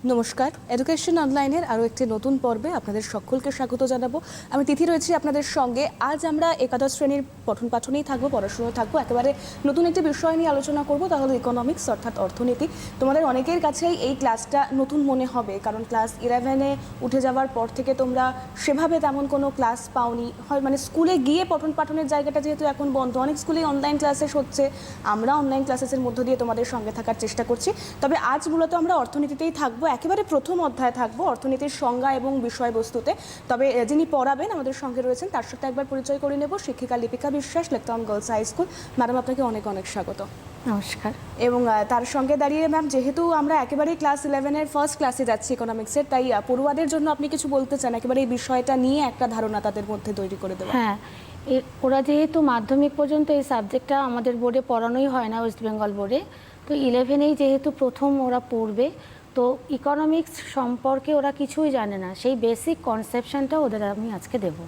নমস্কার, এডুকেশন অনলাইনের আরও একটি নতুন পর্বে আপনাদের সকলকে স্বাগত জানাবো। আমি তিথি রয়েছি আপনাদের সঙ্গে। আজ আমরা একাদশ শ্রেণীর পঠন পাঠনেই থাকবো, পড়াশুনো থাকবো। একেবারে নতুন একটি বিষয় নিয়ে আলোচনা করব, তাহলে ইকোনমিক্স অর্থাৎ অর্থনীতি। তোমাদের অনেকের কাছেই এই ক্লাসটা নতুন মনে হবে, কারণ ক্লাস 11-এ উঠে যাওয়ার পর থেকে তোমরা সেভাবে তেমন কোনো ক্লাস পাওনি হয়, মানে স্কুলে গিয়ে পঠন পাঠনের জায়গাটা যেহেতু এখন বন্ধ, অনেক স্কুলেই অনলাইন ক্লাসেস হচ্ছে। আমরা অনলাইন ক্লাসেসের মধ্য দিয়ে তোমাদের সঙ্গে থাকার চেষ্টা করছি। তবে আজ মূলত আমরা অর্থনীতিতেই থাকবো, একেবারে প্রথম অধ্যায় থাকবো অর্থনীতির সংজ্ঞা এবং বিষয়বস্তুতে। তবে যিনি পড়াবেন আমাদের সঙ্গে রয়েছেন, তার সাথে একবার পরিচয় করে নেব। শিক্ষিকা লিপিকা বিশ্বাস, লেকটন গার্লস হাই স্কুল। ম্যাডাম, আপনাকে অনেক অনেক স্বাগত। নমস্কার। এবং তার সঙ্গে দাঁড়িয়ে ম্যাম, যেহেতু আমরা একেবারেই ক্লাস 11-এর ফার্স্ট ক্লাসে যাচ্ছি ইকোনমিক্সের, তাই পড়ুয়াদের জন্য আপনি কিছু বলতে চান একেবারে এই বিষয়টা নিয়ে একটা ধারণা তাদের মধ্যে তৈরি করে দেওয়া? হ্যাঁ, ওরা যেহেতু মাধ্যমিক পর্যন্ত এই সাবজেক্টটা আমাদের বোর্ডে পড়ানোই হয় না, ওয়েস্ট বেঙ্গল বোর্ডে, তো 11-এই যেহেতু প্রথম ওরা পড়বে, তো ইকোনমিক্স সম্পর্কে ওরা কিছুই জানে না, সেই বেসিক কনসেপশনটা ওদের আমি আজকে দেবো।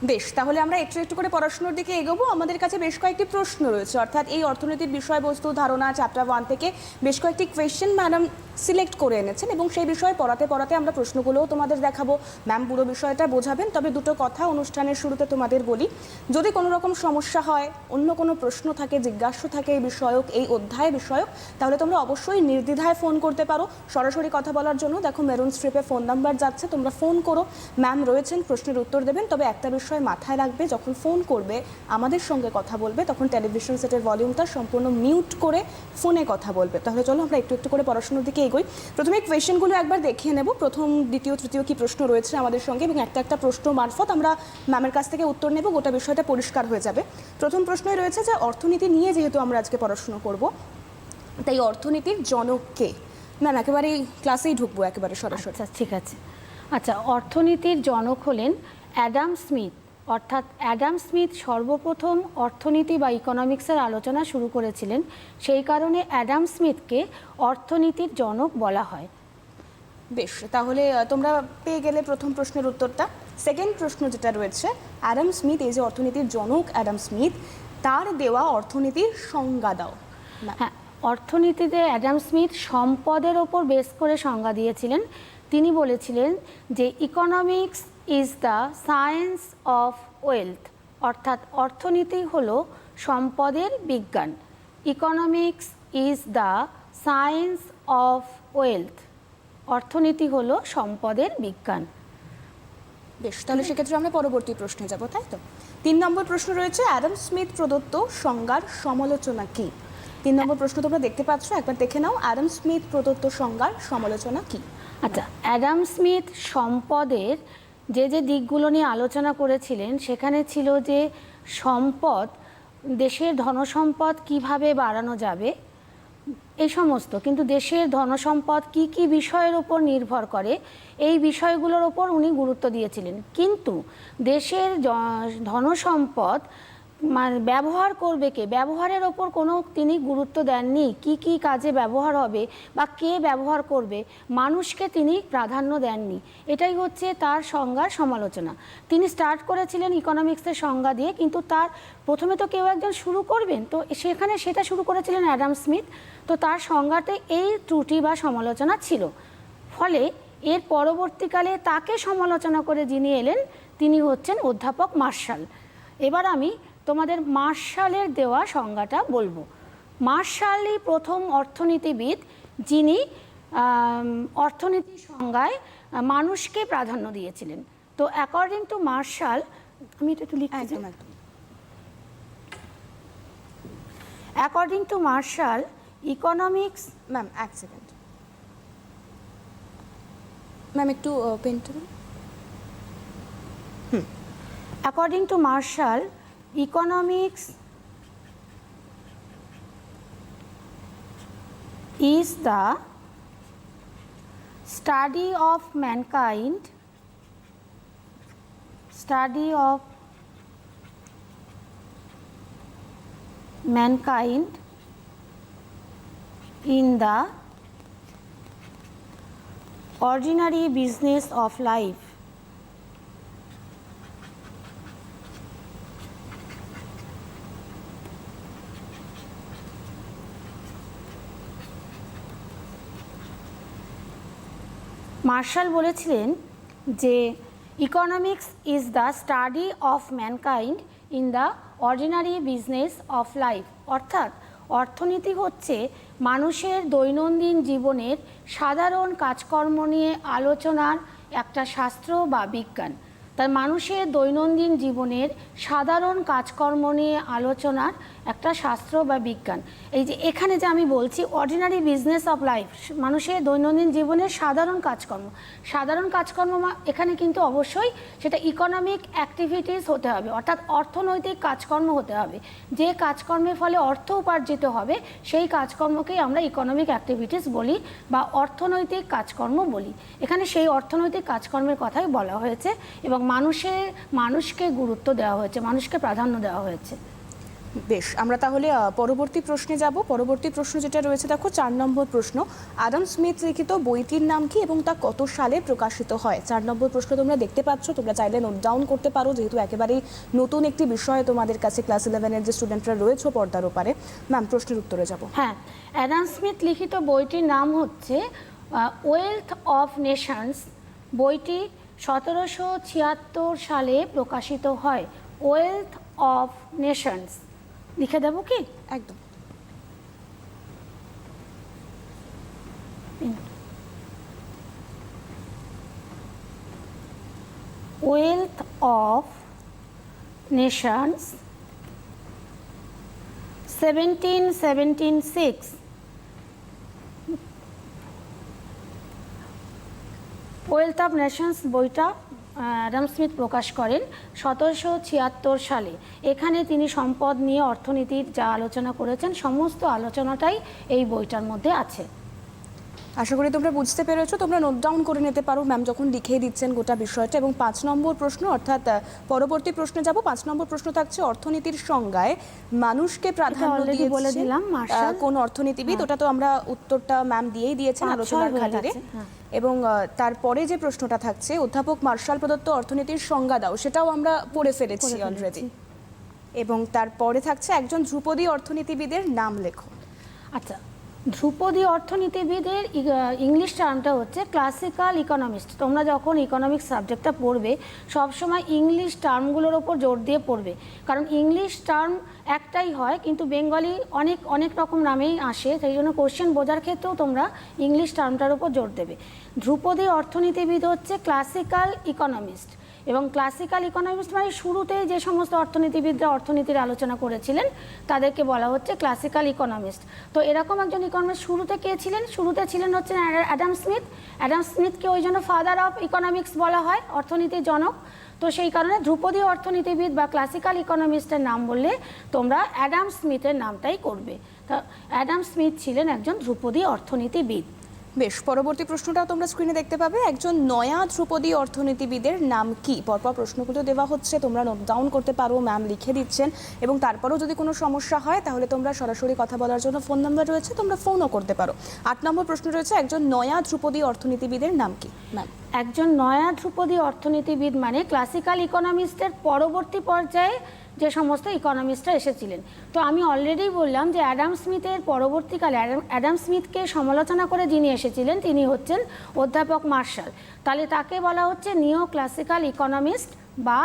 বেশ, তাহলে আমরা একটু একটু করে পড়াশোনার দিকে এগোবো। আমাদের কাছে বেশ কয়েকটি প্রশ্ন রয়েছে, অর্থাৎ এই অর্থনীতির বিষয়বস্তু ধারণা চ্যাপ্টার 1 থেকে বেশ কয়েকটি কোয়েশ্চেন ম্যাডাম সিলেক্ট করে এনেছেন, এবং সেই বিষয়ে পড়াতে পড়াতে আমরা প্রশ্নগুলোও তোমাদের দেখাবো। ম্যাম পুরো বিষয়টা বোঝাবেন। তবে দুটো কথা অনুষ্ঠানের শুরুতে তোমাদের বলি, যদি কোনো রকম সমস্যা হয়, অন্য কোনো প্রশ্ন থাকে, জিজ্ঞাসা থাকে এই বিষয়ক, এই অধ্যায় বিষয়ক, তাহলে তোমরা অবশ্যই নির্দ্বিধায় ফোন করতে পারো সরাসরি কথা বলার জন্য। দেখো মেরুন স্ট্রিপে ফোন নাম্বার যাচ্ছে, তোমরা ফোন করো। ম্যাম রয়েছেন, প্রশ্নের উত্তর দেবেন। তবে একটা বিষয় মাথায় রাখবে, যখন ফোন করবে আমাদের সঙ্গে কথা বলবে, তখন টেলিভিশন সেটের ভলিউমটা সম্পূর্ণ মিউট করে ফোনে কথা বলবে। তাহলে চলো আমরা একটু একটু করে পড়াশোনার দিকে এগোই। প্রথমে কোয়েশ্চেনগুলো একবার দেখিয়ে নেব, প্রথম দ্বিতীয় তৃতীয় কি প্রশ্ন রয়েছে আমাদের সঙ্গে, এবং একটা একটা প্রশ্ন মারফত আমরা ম্যামের কাছ থেকে উত্তর নেব, গোটা বিষয়টা পরিষ্কার হয়ে যাবে। প্রথম প্রশ্নই রয়েছে যে অর্থনীতি নিয়ে যেহেতু আমরা আজকে পড়াশুনো করব, তাই অর্থনীতির জনক কে? ম্যাম একেবারে ক্লাসেই ঢুকবো একেবারে সরাসরি। আচ্ছা, ঠিক আছে। আচ্ছা, অর্থনীতির জনক হলেন অ্যাডাম স্মিথ। অর্থাৎ অ্যাডাম স্মিথ সর্বপ্রথম অর্থনীতি বা ইকোনমিক্সের আলোচনা শুরু করেছিলেন, সেই কারণে অ্যাডাম স্মিথকে অর্থনীতির জনক বলা হয়। বেশ, তাহলে তোমরা পেয়ে গেলে প্রথম প্রশ্নের উত্তরটা। সেকেন্ড প্রশ্ন যেটা রয়েছে, অ্যাডাম স্মিথ, এই যে অর্থনীতির জনক অ্যাডাম স্মিথ, তার দেওয়া অর্থনীতির সংজ্ঞা দাও। হ্যাঁ, অর্থনীতিতে অ্যাডাম স্মিথ সম্পদের ওপর বেস করে সংজ্ঞা দিয়েছিলেন। তিনি বলেছিলেন যে economics is the science of wealth, অর্থাৎ অর্থনীতি হলো সম্পদের বিজ্ঞান। Economics is the science of wealth, অর্থনীতি হলো সম্পদের বিজ্ঞান। বেশ, তাহলে সেক্ষেত্রে আমরা পরবর্তী প্রশ্নে যাব, তাই তো? 3 নম্বর প্রশ্ন রয়েছে, অ্যাডাম স্মিথ প্রদত্ত সংজ্ঞার সমালোচনা কি? 3 নম্বর প্রশ্ন তোমরা দেখতে পাচ্ছ, একবার দেখে নাও। অ্যাডাম স্মিথ প্রদত্ত সংজ্ঞার সমালোচনা কি? আচ্ছা, অ্যাডাম স্মিথ সম্পদের যে যে দিকগুলো নিয়ে আলোচনা করেছিলেন, সেখানে ছিল যে সম্পদ, দেশের ধনসম্পদ কিভাবে বাড়ানো যাবে এই সমস্ত, কিন্তু দেশের ধনসম্পদ কি কি বিষয়ের উপর নির্ভর করে এই বিষয়গুলোর ওপর উনি গুরুত্ব দিয়েছিলেন। কিন্তু দেশের ধনসম্পদ মানে ব্যবহার করবে কে, ব্যবহারের ওপর কোনো তিনি গুরুত্ব দেননি। কি কি কাজে ব্যবহার হবে বা কে ব্যবহার করবে, মানুষকে তিনি প্রাধান্য দেননি। এটাই হচ্ছে তার সংজ্ঞার সমালোচনা। তিনি স্টার্ট করেছিলেন ইকোনমিক্সের সংজ্ঞা দিয়ে, কিন্তু তার প্রথমে তো কেউ একজন শুরু করবেন, তো সেখানে সেটা শুরু করেছিলেন অ্যাডাম স্মিথ। তো তার সংজ্ঞাতে এই ত্রুটি বা সমালোচনা ছিল, ফলে এর পরবর্তীকালে তাকে সমালোচনা করে যিনি এলেন তিনি হচ্ছেন অধ্যাপক মার্শাল। এবার আমি তোমাদের মার্শালের দেওয়া সংজ্ঞাটা বলবো। মার্শালই প্রথম অর্থনীতিবিদ যিনি অর্থনীতির সংজ্ঞায় মানুষকে প্রাধান্য দিয়েছিলেন। তো অ্যাকর্ডিং টু মার্শাল, আমি এটা একটু লিখতে চাই। According to Marshall, economics, ma'am এক সেকেন্ড, ম্যাম একটু পেনটা দিন। According to Marshall, economics is the study of mankind, in the ordinary business of life. Marshall বলেছিলেন যে economics is the study of mankind in the ordinary business of life, অর্থাৎ অর্থনীতি হচ্ছে মানুষের দৈনন্দিন জীবনের সাধারণ কাজকর্ম নিয়ে আলোচনার একটা শাস্ত্র বা বিজ্ঞান। তাই মানুষের দৈনন্দিন জীবনের সাধারণ কাজকর্ম নিয়ে আলোচনার একটা শাস্ত্র বা বিজ্ঞান। এই যে এখানে যে আমি বলছি অর্ডিনারি বিজনেস অফ লাইফ, মানুষের দৈনন্দিন জীবনের সাধারণ কাজকর্ম, সাধারণ কাজকর্ম এখানে কিন্তু অবশ্যই সেটা ইকোনমিক অ্যাক্টিভিটিস হতে হবে, অর্থাৎ অর্থনৈতিক কাজকর্ম হতে হবে। যে কাজকর্মের ফলে অর্থ উপার্জিত হবে সেই কাজকর্মকেই আমরা ইকোনমিক অ্যাক্টিভিটিস বলি বা অর্থনৈতিক কাজকর্ম বলি। এখানে সেই অর্থনৈতিক কাজকর্মের কথাই বলা হয়েছে এবং মানুষকে গুরুত্ব দেওয়া হয়েছে, মানুষকে প্রাধান্য দেওয়া হয়েছে। বেশ, আমরা তাহলে পরবর্তী প্রশ্নে যাব। পরবর্তী প্রশ্ন যেটা রয়েছে দেখো 4 নম্বর প্রশ্ন, অ্যাডাম স্মিথ লিখিত বইটির নাম কি এবং তা কত সালে প্রকাশিত হয়? 4 নম্বর প্রশ্ন তোমরা দেখতে পাচ্ছ, তোমরা চাইলে নোট ডাউন করতে পারো, যেহেতু একেবারেই নতুন একটি বিষয় তোমাদের কাছে ক্লাস 11-এর যে স্টুডেন্টরা রয়েছে পর্দার ওপারে। ম্যাম, প্রশ্নের উত্তরে যাব। হ্যাঁ, অ্যাডাম স্মিথ লিখিত বইটির নাম হচ্ছে ওয়েলথ অফ নেশনস। বইটি 1776 সালে প্রকাশিত হয়। ওয়েলথ অফ নেশনস লিখে দেবো কি? একদম। Wealth of Nations 1776। Wealth of Nations বইটা অ্যাডাম স্মিথ প্রকাশ করেন 1776 সালে। এখানে তিনি সম্পদ নিয়ে অর্থনীতির যা আলোচনা করেছেন সমস্ত আলোচনাটাই এই বইটার মধ্যে আছে। আশা করি তোমরা বুঝতে পেরেছো, তোমরা নোট ডাউন করে নিতে পারো ম্যাম যখন লিখেই দিচ্ছেন গোটা বিষয়টা। এবং 5 নম্বর প্রশ্ন, অর্থাৎ পরবর্তী প্রশ্নে যাব। 5 নম্বর প্রশ্ন থাকছে অর্থনীতির সংজ্ঞায় মানুষকে প্রাধান্য দিয়ে বলে দিলাম মার্শাল কোন অর্থনীতিবিদ। ওটা তো আমরা উত্তরটা ম্যাম দিয়েই দিয়েছেন আলোচনার খাতিরে। এবং তারপরে যে প্রশ্নটা থাকছে, অধ্যাপক মার্শাল প্রদত্ত অর্থনীতির সংজ্ঞা দাও, সেটাও আমরা পড়ে ফেলেছি অলরেডি। এবং তারপরে থাকছে একজন ধ্রুপদী অর্থনীতিবিদের নাম লেখো। আচ্ছা, ধ্রুপদী অর্থনীতিবিদের ইংলিশ টার্মটা হচ্ছে ক্লাসিক্যাল ইকোনমিস্ট। তোমরা যখন ইকোনমিক্স সাবজেক্টটা পড়বে সবসময় ইংলিশ টার্মগুলোর ওপর জোর দিয়ে পড়বে, কারণ ইংলিশ টার্ম একটাই হয় কিন্তু বেঙ্গলি অনেক রকম নামেই আসে, সেই জন্য কোশ্চেন বোঝার ক্ষেত্রেও তোমরা ইংলিশ টার্মটার উপর জোর দেবে। ধ্রুপদী অর্থনীতিবিদ হচ্ছে ক্লাসিক্যাল ইকোনমিস্ট, এবং ক্লাসিক্যাল ইকোনমিস্ট মানে শুরুতে যে সমস্ত অর্থনীতিবিদরা অর্থনীতির আলোচনা করেছিলেন তাদেরকে বলা হচ্ছে ক্লাসিক্যাল ইকোনমিস্ট। তো এরকম একজন ইকোনমিস্ট শুরুতে কে ছিলেন? শুরুতে ছিলেন হচ্ছেন অ্যাডাম স্মিথ। অ্যাডাম স্মিথকে ওই জন্য ফাদার অফ ইকোনমিক্স বলা হয়, অর্থনীতির জনক। তো সেই কারণে ধ্রুপদী অর্থনীতিবিদ বা ক্লাসিক্যাল ইকোনমিস্টের নাম বললে তোমরা অ্যাডাম স্মিথের নামটাই করবে। তা অ্যাডাম স্মিথ ছিলেন একজন ধ্রুপদী অর্থনীতিবিদ। বেশ, পরবর্তী প্রশ্নটাও তোমরা স্ক্রিনে দেখতে পাবে। একজন নয়া ধ্রুপদী অর্থনীতিবিদের নাম কি? পরপর প্রশ্নগুলো দেওয়া হচ্ছে, তোমরা নোট ডাউন করতে পারো, ম্যাম লিখে দিচ্ছেন। এবং তারপরেও যদি কোনো সমস্যা হয় তাহলে তোমরা সরাসরি কথা বলার জন্য ফোন নাম্বার রয়েছে, তোমরা ফোনও করতে পারো। 8 নম্বর প্রশ্ন রয়েছে, একজন নয়া ধ্রুপদী অর্থনীতিবিদের নাম কি? ম্যাম, একজন নয়া ধ্রুপদী অর্থনীতিবিদ মানে ক্লাসিক্যাল ইকোনমিস্টের পরবর্তী পর্যায়ে যে সমস্ত ইকোনমিস্টরা এসেছিলেন। তো আমি অলরেডি বললাম যে অ্যাডাম স্মিথের পরবর্তীকালে অ্যাডাম স্মিথকে সমালোচনা করে যিনি এসেছিলেন তিনি হচ্ছেন অধ্যাপক মার্শাল। তাহলে তাকে বলা হচ্ছে নিও ক্লাসিক্যাল ইকোনমিস্ট বা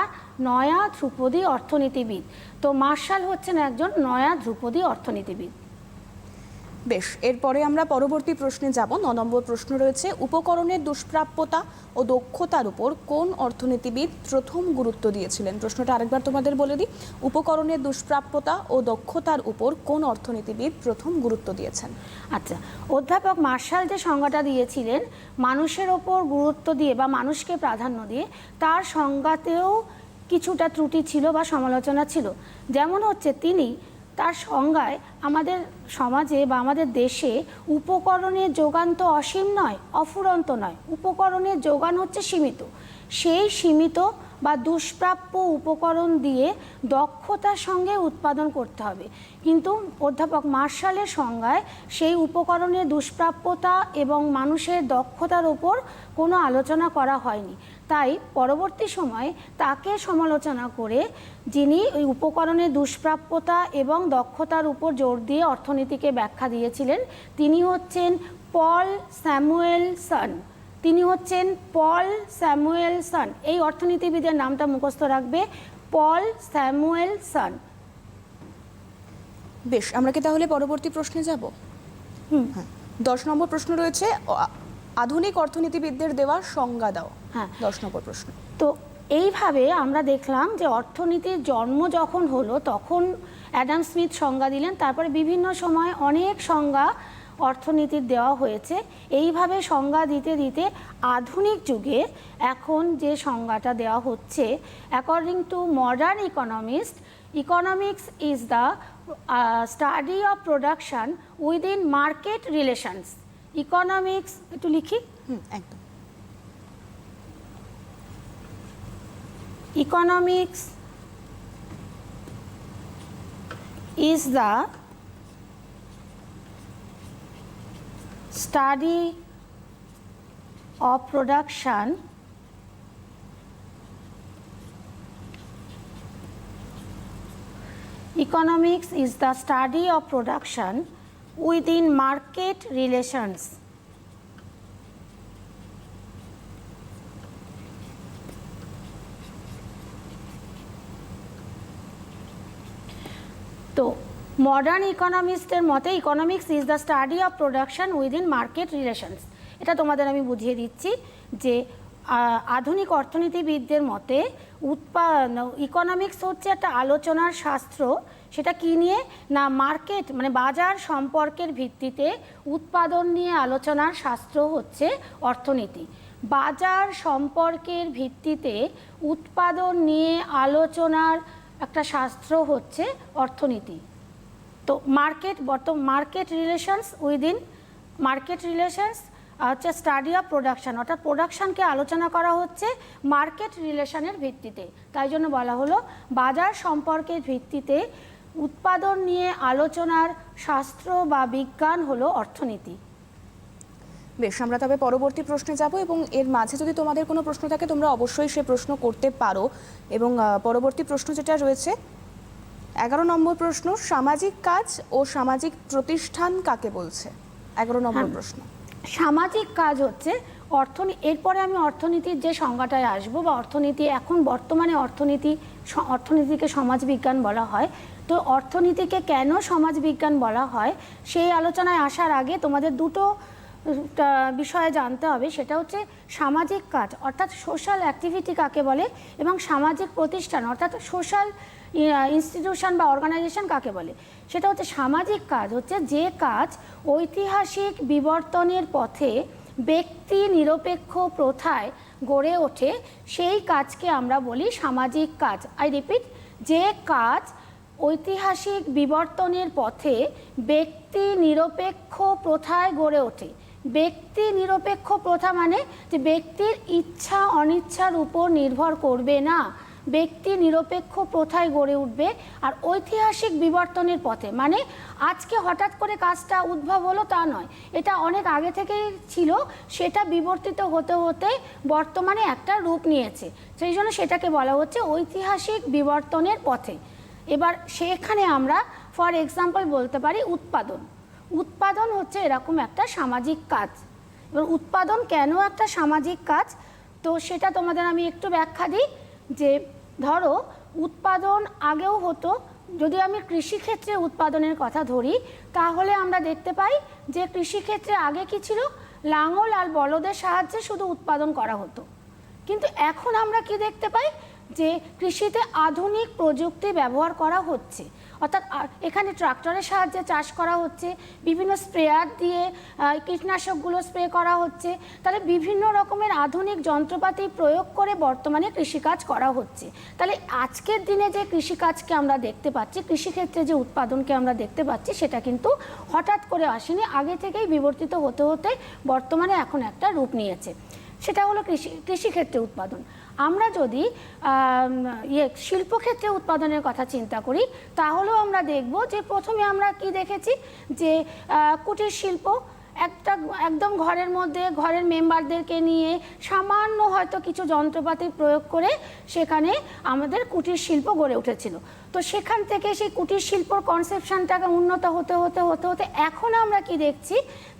নয়া ধ্রুপদী অর্থনীতিবিদ। তো মার্শাল হচ্ছেন একজন নয়া ধ্রুপদী অর্থনীতিবিদ। বেশ, এরপরে আমরা পরবর্তী প্রশ্নে যাব। 9 নম্বর প্রশ্ন রয়েছে, উপকরণের দুষ্প্রাপ্যতা ও দক্ষতার উপর কোন অর্থনীতিবিদ প্রথম গুরুত্ব দিয়েছিলেন? প্রশ্নটা আরেকবার তোমাদের বলে দিই, উপকরণের দুষ্প্রাপ্যতা ও দক্ষতার উপর কোন অর্থনীতিবিদ প্রথম গুরুত্ব দিয়েছেন? আচ্ছা, অধ্যাপক মার্শাল যে সংজ্ঞাটা দিয়েছিলেন মানুষের ওপর গুরুত্ব দিয়ে বা মানুষকে প্রাধান্য দিয়ে, তার সংজ্ঞাতেও কিছুটা ত্রুটি ছিল বা সমালোচনা ছিল। যেমন হচ্ছে তিনি তার সংজ্ঞায় আমাদের সমাজে বা আমাদের দেশে উপকরণের যোগান তো অসীম নয়, অফুরন্ত নয়, উপকরণের যোগান হচ্ছে সীমিত। সেই সীমিত বা দুষ্প্রাপ্য উপকরণ দিয়ে দক্ষতার সঙ্গে উৎপাদন করতে হবে। কিন্তু অধ্যাপক মার্শালের সংজ্ঞায় সেই উপকরণের দুষ্প্রাপ্যতা এবং মানুষের দক্ষতার ওপর কোনো আলোচনা করা হয়নি। তাই পরবর্তী সময়ে তাকে সমালোচনা করে যিনি ওই উপকরণের দুষ্প্রাপ্যতা এবং দক্ষতার উপর জোর দিয়ে অর্থনীতিকে ব্যাখ্যা দিয়েছিলেন তিনি হচ্ছেন পল স্যামুয়েলসন। তিনি হচ্ছেন পল স্যামুয়েলসন। এই অর্থনীতিবিদের নামটা মুখস্থ রাখবে, পল স্যামুয়েলসন। বেশ, আমরা কি তাহলে পরবর্তী প্রশ্নে যাব? হ্যাঁ, 10 নম্বর প্রশ্ন রয়েছে, আধুনিক অর্থনীতিবিদদের দেওয়া সংজ্ঞা দাও। হ্যাঁ, 10 নম্বর প্রশ্ন। তো এইভাবে আমরা দেখলাম যে অর্থনীতির জন্ম যখন হলো তখন অ্যাডাম স্মিথ সংজ্ঞা দিলেন, তারপরে বিভিন্ন সময় অনেক সংজ্ঞা অর্থনীতির দেওয়া হয়েছে। এইভাবে সংজ্ঞা দিতে দিতে আধুনিক যুগে এখন যে সংজ্ঞাটা দেওয়া হচ্ছে, according to modern economist, economics is the study of production within market relations. Economics, একটু লিখি। একদম। Economics is the study of production Economics is the study of production within market relations. তো মডার্ন ইকোনমিস্টের মতে economics is the study of production within market relations. এটা তোমাদের আমি বুঝিয়ে দিচ্ছি যে আধুনিক অর্থনীতিবিদদের মতে ইকোনমিক্স হচ্ছে একটা আলোচনার শাস্ত্র। সেটা কি নিয়ে না, মার্কেট মানে বাজার সম্পর্কের ভিত্তিতে উৎপাদন নিয়ে আলোচনার শাস্ত্র হচ্ছে অর্থনীতি। বাজার সম্পর্কের ভিত্তিতে উৎপাদন নিয়ে আলোচনার একটা শাস্ত্র হচ্ছে অর্থনীতি। তো market relations within market relations হচ্ছে স্টাডি অফ প্রোডাকশন, অর্থাৎ প্রোডাকশনকে আলোচনা করা হচ্ছে মার্কেট রিলেশনের ভিত্তিতে। তাই জন্য বলা হলো বাজার সম্পর্কের ভিত্তিতে উৎপাদন নিয়ে আলোচনার শাস্ত্র বা বিজ্ঞান হলো অর্থনীতি। বেশ, আমরা তবে পরবর্তী প্রশ্নে যাব এবং এর মাঝে যদি তোমাদের কোনো প্রশ্ন থাকে তোমরা অবশ্যই সে প্রশ্ন করতে পারো। এবং পরবর্তী প্রশ্ন যেটা রয়েছে 11 নম্বর প্রশ্ন, সামাজিক কাজ ও সামাজিক প্রতিষ্ঠান কাকে বলছে? 11 নম্বর প্রশ্ন। সামাজিক কাজ হচ্ছে এরপরে আমি অর্থনীতির যে সংজ্ঞাটায় আসবো, বা অর্থনীতি এখন বর্তমানে অর্থনীতিকে সমাজবিজ্ঞান বলা হয়। তো অর্থনীতিকে কেন সমাজবিজ্ঞান বলা হয় সেই আলোচনায় আসার আগে তোমাদের দুটো বিষয়ে জানতে হবে। সেটা হচ্ছে সামাজিক কাজ অর্থাৎ সোশ্যাল অ্যাক্টিভিটি কাকে বলে, এবং সামাজিক প্রতিষ্ঠান অর্থাৎ সোশ্যাল ইনস্টিটিউশন বা অর্গানাইজেশন কাকে বলে। সেটা হচ্ছে সামাজিক কাজ হচ্ছে যে কাজ ঐতিহাসিক বিবর্তনের পথে ব্যক্তি নিরপেক্ষ প্রথায় গড়ে ওঠে, সেই কাজকে আমরা বলি সামাজিক কাজ। আই রিপিট, যে কাজ ঐতিহাসিক বিবর্তনের পথে ব্যক্তি নিরপেক্ষ প্রথায় গড়ে ওঠে। ব্যক্তি নিরপেক্ষ প্রথা মানে যে ব্যক্তির ইচ্ছা অনিচ্ছার উপর নির্ভর করবে না, ব্যক্তি নিরপেক্ষ প্রথায় গড়ে উঠবে। আর ঐতিহাসিক বিবর্তনের পথে মানে আজকে হঠাৎ করে কাজটা উদ্ভব হলো তা নয়, এটা অনেক আগে থেকেই ছিল, সেটা বিবর্তিত হতে হতে বর্তমানে একটা রূপ নিয়েছে, সেই জন্য সেটাকে বলা হচ্ছে ঐতিহাসিক বিবর্তনের পথে। এবার সেখানে আমরা ফর এক্সাম্পল বলতে পারি উৎপাদন হচ্ছে এরকম একটা সামাজিক কাজ। এবার উৎপাদন কেন একটা সামাজিক কাজ, তো সেটা তোমাদের আমি একটু ব্যাখ্যা দিই। যে ধরো উৎপাদন আগেও হতো, যদি আমি কৃষিক্ষেত্রে উৎপাদনের কথা ধরি তাহলে আমরা দেখতে পাই যে কৃষিক্ষেত্রে আগে কি ছিল, লাঙল আর বলদের সাহায্যে শুধু উৎপাদন করা হতো। কিন্তু এখন আমরা কি দেখতে পাই যে কৃষিতে আধুনিক প্রযুক্তি ব্যবহার করা হচ্ছে, অর্থাৎ এখানে ট্রাক্টরের সাহায্যে চাষ করা হচ্ছে, বিভিন্ন স্প্রেয়ার দিয়ে কীটনাশকগুলো স্প্রে করা হচ্ছে। তাহলে বিভিন্ন রকমের আধুনিক যন্ত্রপাতি প্রয়োগ করে বর্তমানে কৃষিকাজ করা হচ্ছে। তাহলে আজকের দিনে যে কৃষিকাজকে আমরা দেখতে পাচ্ছি, কৃষিক্ষেত্রে যে উৎপাদনকে আমরা দেখতে পাচ্ছি, সেটা কিন্তু হঠাৎ করে আসেনি, আগে থেকেই বিবর্তিত হতে হতে বর্তমানে এখন একটা রূপ নিয়েছে। সেটা হলো কৃষিক্ষেত্রে উৎপাদন। আমরা যদি শিল্পক্ষেত্রে উৎপাদনের কথা চিন্তা করি তাহলেও আমরা দেখব যে প্রথমে আমরা কি দেখেছি যে কুটির শিল্প, একদম ঘরের মধ্যে ঘরের মেম্বারদেরকে নিয়ে সামান্য হয়তো কিছু যন্ত্রপাতি প্রয়োগ করে সেখানে আমাদের কুটির শিল্প গড়ে উঠেছিল। তো সেখান থেকে সেই কুটির শিল্পর কনসেপশনটাকে উন্নত হতে হতে হতে হতে এখন আমরা কি দেখছি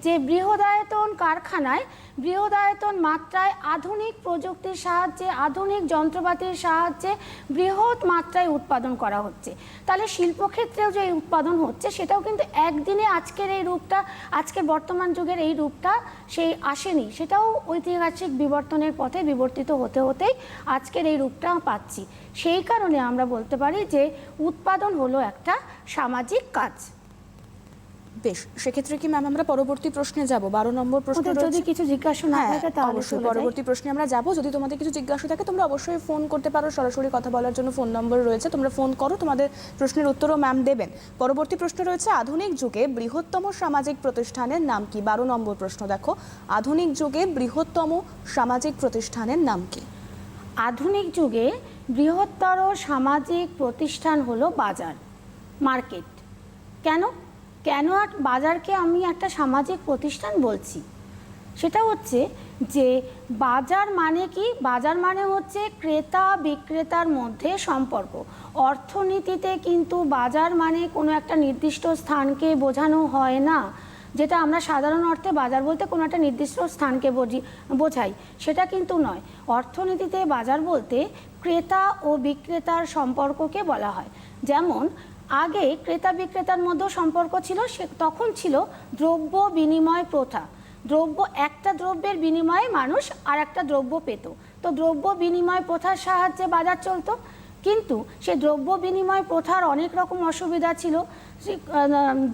যে বৃহদায়তন কারখানায় বৃহদায়তন মাত্রায় আধুনিক প্রযুক্তির সাহায্যে আধুনিক যন্ত্রপাতির সাহায্যে বৃহৎ মাত্রায় উৎপাদন করা হচ্ছে। তাহলে শিল্পক্ষেত্রেও যে উৎপাদন হচ্ছে সেটাও কিন্তু একদিনে আজকের এই রূপটা, আজকের বর্তমান যুগের এই রূপটা সেই আসেনি, সেটাও ঐতিহাসিক বিবর্তনের পথে বিবর্তিত হতে হতেই আজকের এই রূপটা পাচ্ছি। সেই কারণে আমরা বলতে পারি যে উৎপাদন হলো একটা সামাজিক কাজ। বেশ, সেক্ষেত্রে কি ম্যাম আমরা পরবর্তী প্রশ্নে যাব? 12 নম্বর প্রশ্ন যদি কিছু জিজ্ঞাসা না থাকে তাহলে অবশ্যই পরবর্তী প্রশ্নে আমরা যাব। যদি তোমাদের কিছু জিজ্ঞাসা থাকে তোমরা অবশ্যই ফোন করতে পারো, সরাসরি কথা বলার জন্য ফোন নম্বর রয়েছে, তোমরা ফোন করো, তোমাদের প্রশ্নের উত্তরও ম্যাম দেবেন। পরবর্তী প্রশ্ন রয়েছে, আধুনিক যুগে বৃহত্তম সামাজিক প্রতিষ্ঠানের নাম কি? 12 নম্বর প্রশ্ন দেখো, আধুনিক যুগে বৃহত্তম সামাজিক প্রতিষ্ঠানের নাম কি? আধুনিক যুগে বৃহত্তর সামাজিক প্রতিষ্ঠান হলো বাজার, মার্কেট। কেন কেন আর বাজারকে আমি একটা সামাজিক প্রতিষ্ঠান বলছি? সেটা হচ্ছে যে বাজার মানে কি? বাজার মানে হচ্ছে ক্রেতা বিক্রেতার মধ্যে সম্পর্ক। অর্থনীতিতে কিন্তু বাজার মানে কোনো একটা নির্দিষ্ট স্থানকে বোঝানো হয় না, যেটা আমরা সাধারণ অর্থে বাজার বলতে কোনো একটা নির্দিষ্ট স্থানকে বোঝাই, সেটা কিন্তু নয়। অর্থনীতিতে বাজার বলতে ক্রেতা ও বিক্রেতার সম্পর্ককে বলা হয়। যেমন আগে ক্রেতা বিক্রেতার মধ্যে সম্পর্ক ছিল, তখন ছিল দ্রব্য বিনিময় প্রথা। একটা দ্রব্যের বিনিময়ে মানুষ আর একটা দ্রব্য পেত, তো দ্রব্য বিনিময় প্রথার সাহায্যে বাজার চলতো। কিন্তু সে দ্রব্য বিনিময় প্রথার অনেক রকম অসুবিধা ছিল,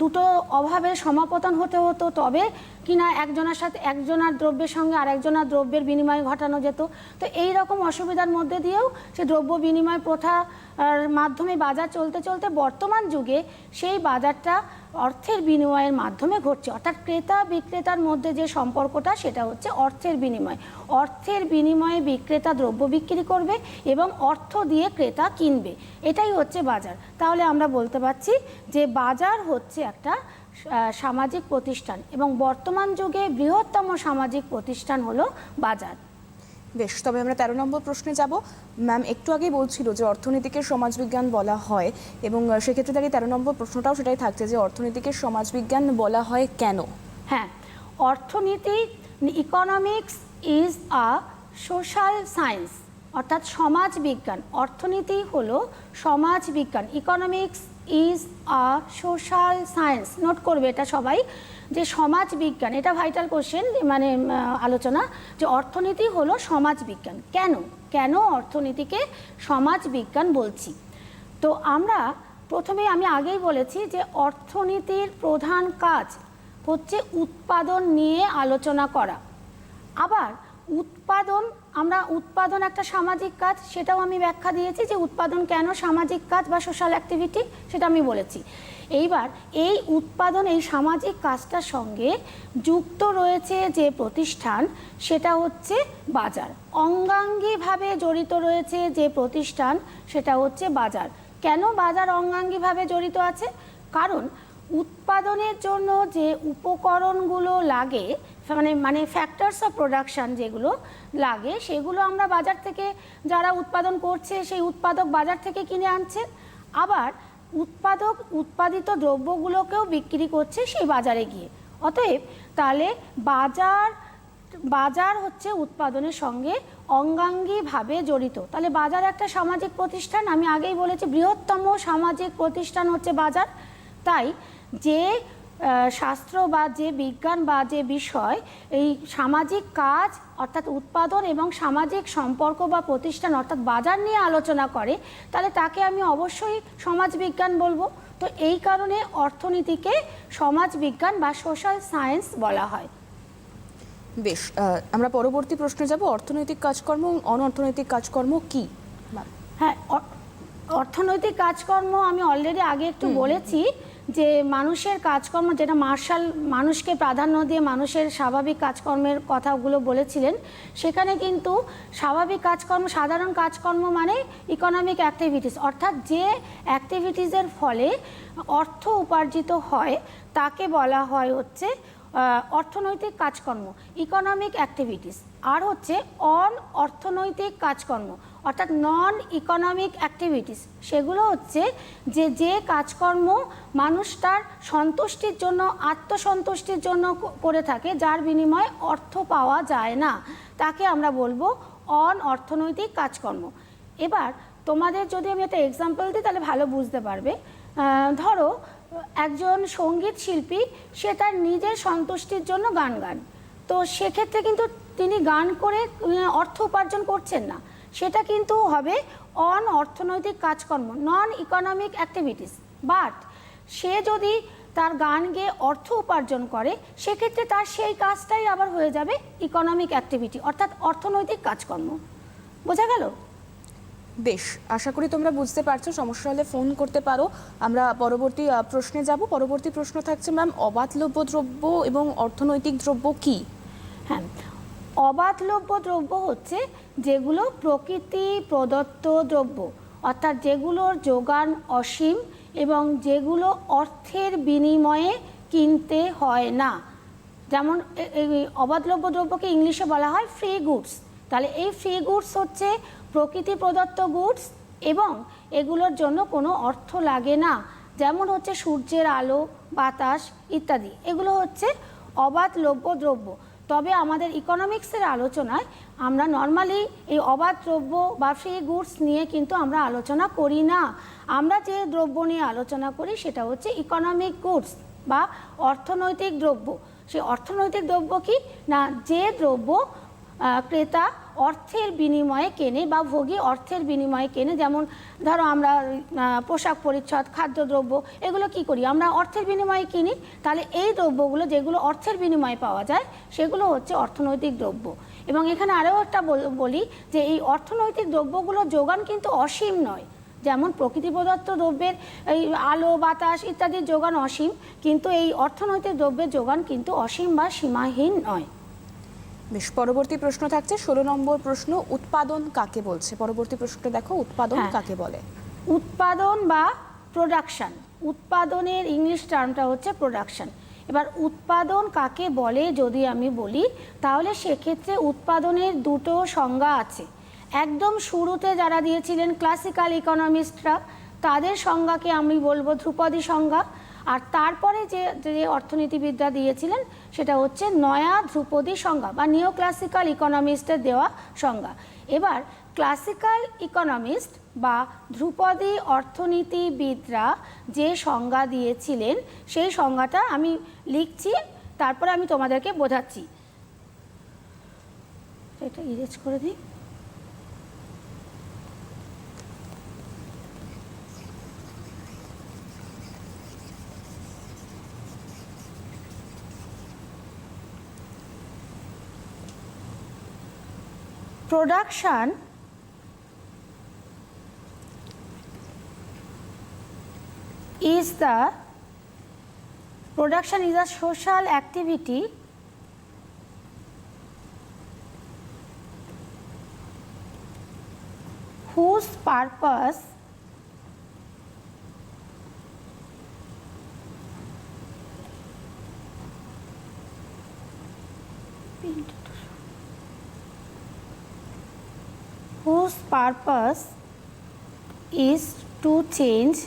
দুটো অভাবের সমাপতন হতে হতো, তবে কিনা একজনের দ্রব্যের সঙ্গে আরেকজনের দ্রব্যের বিনিময় ঘটানো যেত। তো এই রকম অসুবিধার মধ্যে দিয়েও সে দ্রব্য বিনিময় প্রথার মাধ্যমে বাজার চলতে চলতে বর্তমান যুগে সেই বাজারটা অর্থের বিনিময়ের মাধ্যমে ঘটছে। অর্থাৎ ক্রেতা বিক্রেতার মধ্যে যে সম্পর্কটা সেটা হচ্ছে অর্থের বিনিময়। অর্থের বিনিময়ে বিক্রেতা দ্রব্য বিক্রি করবে এবং অর্থ দিয়ে ক্রেতা কিনবে, এটাই হচ্ছে বাজার। তাহলে আমরা বলতে পারছি যে বাজার হচ্ছে একটা সামাজিক প্রতিষ্ঠান এবং বর্তমান যুগে বৃহত্তম সামাজিক প্রতিষ্ঠান হলো বাজার। বেশ, তবে আমরা 13 নম্বর প্রশ্নে যাব। ম্যাম একটু আগেই বলছিল যে অর্থনীতিকে সমাজবিজ্ঞান বলা হয়, এবং সেক্ষেত্রে দাঁড়িয়ে 13 নম্বর প্রশ্নটাও সেটাই থাকছে যে অর্থনীতিকে সমাজবিজ্ঞান বলা হয় কেন? হ্যাঁ, অর্থনীতি, economics is a social science, অর্থাৎ সমাজ বিজ্ঞান। অর্থনীতি হলো সমাজ বিজ্ঞান, economics is a social science. Note করবে এটা সবাই যে সমাজ বিজ্ঞান, এটা ভাইটাল কোশ্চেন, মানে আলোচনা, যে অর্থনীতি হলো সমাজ বিজ্ঞান। কেন অর্থনীতিকে সমাজ বিজ্ঞান বলছি? তো আমরা প্রথমে আমি আগেই বলেছি যে অর্থনীতির প্রধান কাজ হচ্ছে উৎপাদন নিয়ে আলোচনা করা। আবার উৎপাদন একটা সামাজিক কাজ, সেটাও আমি ব্যাখ্যা দিয়েছি যে উৎপাদন কেন সামাজিক কাজ বা সোশ্যাল অ্যাক্টিভিটি, সেটা আমি বলেছি। এইবার এই উৎপাদন, এই সামাজিক কাজটার সঙ্গে যুক্ত রয়েছে যে প্রতিষ্ঠান, সেটা হচ্ছে বাজার। অঙ্গাঙ্গিভাবে জড়িত রয়েছে যে প্রতিষ্ঠান, সেটা হচ্ছে বাজার। কেন বাজার অঙ্গাঙ্গিভাবে জড়িত আছে? কারণ উৎপাদনের জন্য যে উপকরণগুলো লাগে, মানে ফ্যাক্টরস অফ প্রোডাকশান যেগুলো লাগে, সেগুলো আমরা বাজার থেকে, যারা উৎপাদন করছে সেই উৎপাদক বাজার থেকে কিনে আনছে, আবার উৎপাদিত দ্রব্যগুলোকেও বিক্রি করছে সেই বাজারে গিয়ে। অতএব তাহলে বাজার হচ্ছে উৎপাদনের সঙ্গে অঙ্গাঙ্গিভাবে জড়িত। তাহলে বাজার একটা সামাজিক প্রতিষ্ঠান, আমি আগেই বলেছি বৃহত্তম সামাজিক প্রতিষ্ঠান হচ্ছে বাজার। তাই যে শাস্ত্র বা যে বিজ্ঞান বা যে বিষয় এই সামাজিক কাজ অর্থাৎ উৎপাদন এবং সামাজিক সম্পর্ক বা প্রতিষ্ঠান অর্থাৎ বাজার নিয়ে আলোচনা করে, তাহলে তাকে আমি অবশ্যই সমাজবিজ্ঞান বলবো। তো এই কারণে অর্থনীতিকে সমাজবিজ্ঞান বা সোশ্যাল সায়েন্স বলা হয়। বেশ, আমরা পরবর্তী প্রশ্নে যাব। অর্থনৈতিক কাজকর্ম, অনর্থনৈতিক কাজকর্ম কি? হ্যাঁ, অর্থনৈতিক কাজকর্ম আমি অলরেডি আগে একটু বলেছি যে মানুষের কাজকর্ম, যেটা মানুষকে প্রাধান্য দিয়ে মানুষের স্বাভাবিক কাজকর্মের কথাগুলো বলেছিলেন, সেখানে কিন্তু স্বাভাবিক কাজকর্ম, সাধারণ কাজকর্ম মানে ইকোনমিক অ্যাক্টিভিটিস, অর্থাৎ যে অ্যাক্টিভিটিসের ফলে অর্থ উপার্জিত হয় তাকে বলা হয় হচ্ছে অর্থনৈতিক কাজকর্ম, ইকোনমিক অ্যাক্টিভিটিস, আর হচ্ছে অন অর্থনৈতিক কাজকর্ম অর্থাৎ নন ইকোনমিক অ্যাক্টিভিটিস। সেগুলো হচ্ছে যে কাজকর্ম মানুষ তার সন্তুষ্টির জন্য, আত্মসন্তুষ্টির জন্য করে থাকে, যার বিনিময়ে অর্থ পাওয়া যায় না, তাকে আমরা বলবো অন অর্থনৈতিক কাজকর্ম। এবার তোমাদের যদি আমি একটা এক্সাম্পল দিই তাহলে ভালো বুঝতে পারবে। ধরো একজন সঙ্গীত শিল্পী, সে তার নিজের সন্তুষ্টির জন্য গান গান, তো সেক্ষেত্রে কিন্তু তিনি গান করে অর্থ উপার্জন করছেন না, সেটা কিন্তু হবে অন অর্থনৈতিক কাজকর্ম, নন ইকোনমিক অ্যাক্টিভিটিস। বাট সে যদি তার গান গেয়ে অর্থ উপার্জন করে, সেক্ষেত্রে তার সেই কাজটাই আবার হয়ে যাবে ইকোনমিক অ্যাক্টিভিটি অর্থাৎ অর্থনৈতিক কাজকর্ম। বোঝা গেল? বেশ, আশা করি তোমরা বুঝতে পারছো। সমস্যা হলে ফোন করতে পারো। আমরা পরবর্তী প্রশ্নে যাব। পরবর্তী প্রশ্ন থাকছে ম্যাম, অবাধলব্য দ্রব্য এবং অর্থনৈতিক দ্রব্য কি? হ্যাঁ, অবাধলব্য দ্রব্য হচ্ছে যেগুলো প্রকৃতি প্রদত্ত দ্রব্য, অর্থাৎ যেগুলোর যোগান অসীম এবং যেগুলো অর্থের বিনিময়ে কিনতে হয় না। যেমন এই অবাধলব্য দ্রব্যকে ইংলিশে বলা হয় ফ্রি গুডস। তাহলে এই ফ্রি গুডস হচ্ছে প্রকৃতি প্রদত্ত গুডস এবং এগুলোর জন্য কোনো অর্থ লাগে না, যেমন হচ্ছে সূর্যের আলো, বাতাস ইত্যাদি, এগুলো হচ্ছে অবাধলব্য দ্রব্য। তবে আমাদের ইকোনমিক্সের আলোচনায় আমরা নর্মালি এই অবাধ দ্রব্য বা ফ্রি গুডস নিয়ে কিন্তু আমরা আলোচনা করি না। আমরা যে দ্রব্য নিয়ে আলোচনা করি সেটা হচ্ছে ইকোনমিক গুডস বা অর্থনৈতিক দ্রব্য। সেই অর্থনৈতিক দ্রব্য কি না, যে দ্রব্য ক্রেতা অর্থের বিনিময়ে কেনে বা ভোগী অর্থের বিনিময়ে কেনে। যেমন ধরো আমরা পোশাক পরিচ্ছদ, খাদ্যদ্রব্য, এগুলো কি করি, আমরা অর্থের বিনিময়ে কিনি। তাহলে এই দ্রব্যগুলো যেগুলো অর্থের বিনিময়ে পাওয়া যায় সেগুলো হচ্ছে অর্থনৈতিক দ্রব্য। এবং এখানে আরও একটা বলি যে এই অর্থনৈতিক দ্রব্যগুলোর যোগান কিন্তু অসীম নয়। যেমন প্রকৃতি প্রদত্ত দ্রব্যের এই আলো, বাতাস ইত্যাদির যোগান অসীম, কিন্তু এই অর্থনৈতিক দ্রব্যের যোগান কিন্তু অসীম বা সীমাহীন নয়। বেশ, পরবর্তী প্রশ্ন থাকছে 16 নম্বর প্রশ্ন, উৎপাদন কাকে বলছে? পরবর্তী প্রশ্নটা দেখো, উৎপাদন কাকে বলে? উৎপাদন বা প্রোডাকশন, উৎপাদনের ইংলিশ টার্মটা হচ্ছে প্রোডাকশন। এবার উৎপাদন কাকে বলে যদি আমি বলি, তাহলে সেক্ষেত্রে উৎপাদনের দুটো সংজ্ঞা আছে। একদম শুরুতে যারা দিয়েছিলেন ক্লাসিক্যাল ইকোনমিস্টরা, তাদের সংজ্ঞাকে আমি বলবো ধ্রুপদী সংজ্ঞা। আর তারপরে যে অর্থনীতিবিদরা দিয়েছিলেন সেটা হচ্ছে নয়া ধ্রুপদী সংজ্ঞা বা নিও ক্লাসিক্যাল ইকোনমিস্টের দেওয়া সংজ্ঞা। এবার ক্লাসিক্যাল ইকোনমিস্ট বা ধ্রুপদী অর্থনীতিবিদরা যে সংজ্ঞা দিয়েছিলেন সেই সংজ্ঞাটা আমি লিখছি, তারপরে আমি তোমাদেরকে বোঝাচ্ছি। এটা ইরেজ করে দিই। Production is a social activity whose purpose is to change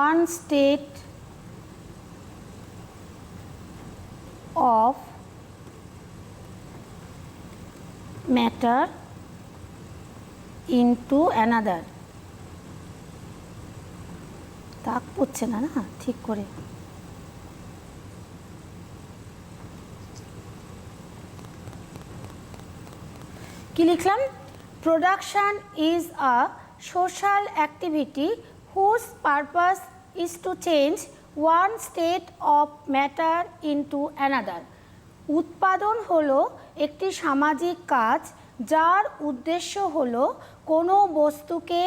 one state of matter into another। তাক পড়ছে না, না ঠিক করে। কি লিখলাম? Production is a social activity whose purpose is to change one state of matter into another. উৎপাদন হলো একটি সামাজিক কাজ যার উদ্দেশ্য হলো কোনো বস্তুকে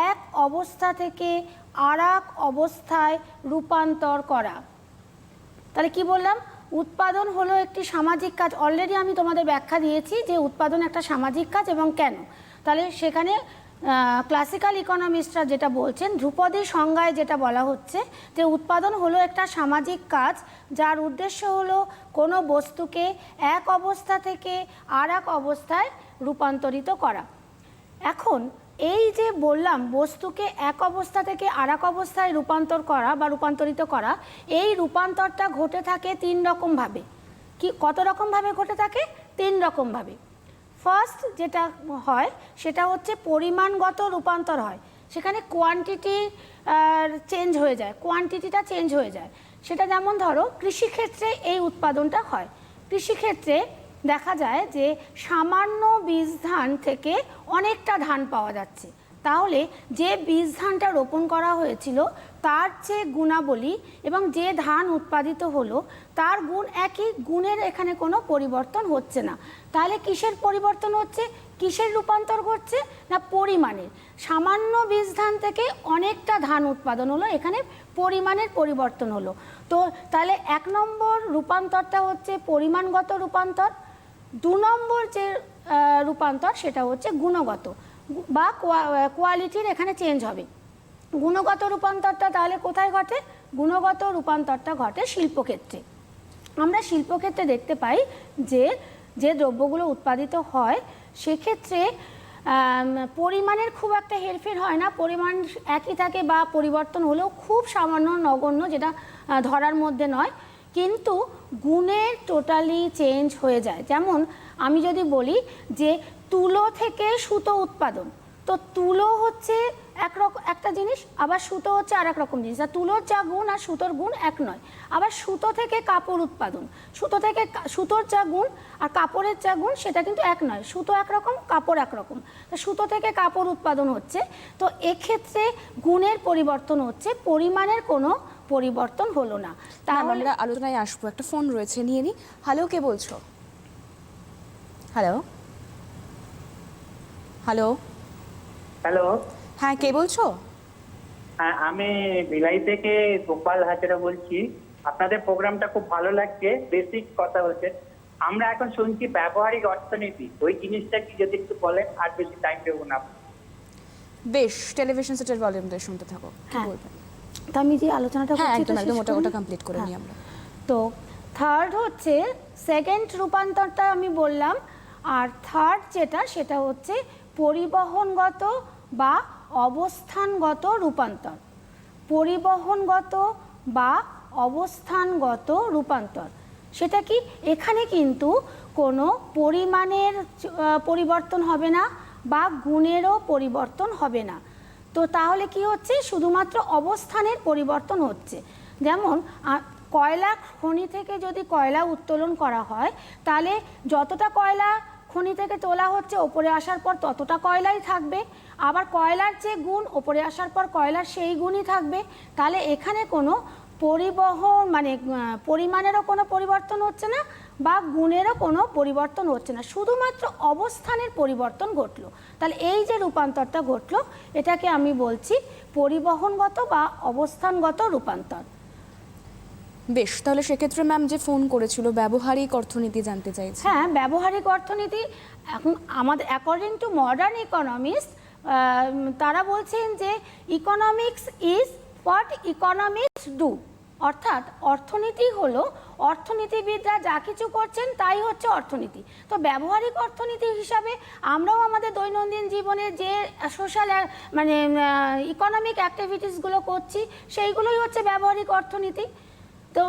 এক অবস্থা থেকে আরেক অবস্থায় রূপান্তর করা। তাহলে কি বললাম? উৎপাদন হলো একটি সামাজিক কাজ। অলরেডি আমি তোমাদের ব্যাখ্যা দিয়েছি যে উৎপাদন একটা সামাজিক কাজ এবং কেন। তাহলে সেখানে ক্লাসিক্যাল ইকোনমিস্টরা যেটা বলছেন, ধ্রুপদী সংজ্ঞায় যেটা বলা হচ্ছে যে উৎপাদন হলো একটা সামাজিক কাজ যার উদ্দেশ্য হলো কোনো বস্তুকে এক অবস্থা থেকে আর এক অবস্থায় রূপান্তরিত করা। এখন এই যে বললাম বস্তুকে এক অবস্থা থেকে আর এক অবস্থায় রূপান্তর করা বা রূপান্তরিত করা, এই রূপান্তরটা ঘটে থাকে 3 রকমভাবে। কত রকমভাবে ঘটে থাকে? 3 রকমভাবে। ফার্স্ট যেটা হয় সেটা হচ্ছে পরিমাণগত রূপান্তর হয়, সেখানে কোয়ান্টিটি চেঞ্জ হয়ে যায়, কোয়ান্টিটিটা চেঞ্জ হয়ে যায়। সেটা যেমন ধরো কৃষিক্ষেত্রে এই উৎপাদনটা হয়। কৃষিক্ষেত্রে দেখা যায় যে সামান্য বীজ ধান থেকে অনেকটা ধান পাওয়া যাচ্ছে, তাহলে যে বীজ ধানটা রোপণ করা হয়েছিল তার যে গুণাবলী এবং যে ধান উৎপাদিত হলো তার গুণ একই, গুণের এখানে কোনো পরিবর্তন হচ্ছে না। তাহলে কিসের পরিবর্তন হচ্ছে, কিসের রূপান্তর ঘটছে না পরিমাণের। সামান্য বীজ ধান থেকে অনেকটা ধান উৎপাদন হলো, এখানে পরিমাণের পরিবর্তন হলো। তো তাহলে 1 নম্বর রূপান্তরটা হচ্ছে পরিমাণগত রূপান্তর। 2 নম্বর যে রূপান্তর সেটা হচ্ছে গুণগত বা কোয়ালিটির এখানে চেঞ্জ হবে। গুণগত রূপান্তরটা তাহলে কোথায় ঘটে? গুণগত রূপান্তরটা ঘটে শিল্পক্ষেত্রে। আমরা শিল্পক্ষেত্রে দেখতে পাই যে যে দ্রব্যগুলো উৎপাদিত হয় সেক্ষেত্রে পরিমাণের খুব একটা হেরফের হয় না, পরিমাণ একই থাকে বা পরিবর্তন হলেও খুব সামান্য নগণ্য, যেটা ধরার মধ্যে নয়, কিন্তু গুণের টোটালি চেঞ্জ হয়ে যায়। যেমন আমি যদি বলি যে তুলো থেকে সুতো উৎপাদন, তো তুলো হচ্ছে একটা জিনিস, আবার সুতো হচ্ছে আর এক রকম জিনিস। আর তুলোর যা গুণ আর সুতোর গুণ এক নয়। আবার সুতো থেকে কাপড় উৎপাদন, সুতোর যা গুণ আর কাপড়ের যা গুণ সেটা কিন্তু এক নয়। সুতো একরকম, কাপড় একরকম। তো সুতো থেকে কাপড় উৎপাদন হচ্ছে, তো এক্ষেত্রে গুণের পরিবর্তন হচ্ছে, পরিমাণের কোনো পরিবর্তন হলো না। তাহলে আমরা আলোচনায় আসবো। একটা ফোন রয়েছে, নিয়ে নি। হ্যালো, কে বলছো? হ্যালো হ্যালো হ্যালো, হ্যাঁ, কে বলছো? হ্যাঁ আমি ভিলাই থেকে গোপাল হাজরা বলছি। আপনাদের প্রোগ্রামটা খুব ভালো লাগছে। বেসিক কথা হচ্ছে, আমরা এখন শুনছি ব্যবহারিক অর্থনীতি, ওই জিনিসটা কি যদি একটু বলেন, আর বেশি টাইম দেবো না। বেশ, টেলিভিশন সেটের ভলিউম দিয়ে শুনতে থাকো। কি হ্যাঁ। বলবেন? তো আমি যে আলোচনাটা হ্যাঁ, করছি একদম তো একদম শেষ ওটা করি। কমপ্লিট করে হ্যাঁ। নিই আমরা। তো থার্ড হচ্ছে সেকেন্ড রূপান্তরটা আমি বললাম, আর থার্ড যেটা সেটা হচ্ছে পরিবহনগত বা অবস্থানগত রূপান্তর। পরিবহনগত বা অবস্থানগত রূপান্তর সেটা কি? এখানে কিন্তু কোনো পরিমাণের পরিবর্তন হবে না বা গুণেরও পরিবর্তন হবে না। তো তাহলে কি হচ্ছে? শুধুমাত্র অবস্থানের পরিবর্তন হচ্ছে। যেমন কয়লা খনি থেকে যদি কয়লা উত্তোলন করা হয়, তাহলে যতটা কয়লা খনি থেকে তোলা হচ্ছে ওপরে আসার পর ততটা কয়লাই থাকবে, আবার কয়লার যে গুণ ওপরে আসার পর কয়লার সেই গুণই থাকবে। তাহলে এখানে কোনো পরিবহন মানে পরিমাণেরও কোনো পরিবর্তন হচ্ছে না বা গুণেরও কোনো পরিবর্তন হচ্ছে না, শুধুমাত্র অবস্থানের পরিবর্তন ঘটলো। তাহলে এই যে রূপান্তরটা ঘটলো এটাকে আমি বলছি পরিবহনগত বা অবস্থানগত রূপান্তর। বেশ, তাহলে সেক্ষেত্রে ম্যাম যে ফোন করেছিল ব্যবহারিক অর্থনীতি জানতে চাইছে। হ্যাঁ, ব্যবহারিক অর্থনীতি এখন আমাদের অ্যাকর্ডিং টু মডার্ন ইকোনমিস্ট তারা বলছেন যে economics is what economist do, অর্থাৎ অর্থনীতি হলো অর্থনীতিবিদরা যা কিছু করছেন তাই হচ্ছে অর্থনীতি। তো ব্যবহারিক অর্থনীতি হিসাবে আমরাও আমাদের দৈনন্দিন জীবনে যে সোশ্যাল মানে ইকোনমিক অ্যাক্টিভিটিসগুলো করছি সেইগুলোই হচ্ছে ব্যবহারিক অর্থনীতি। তো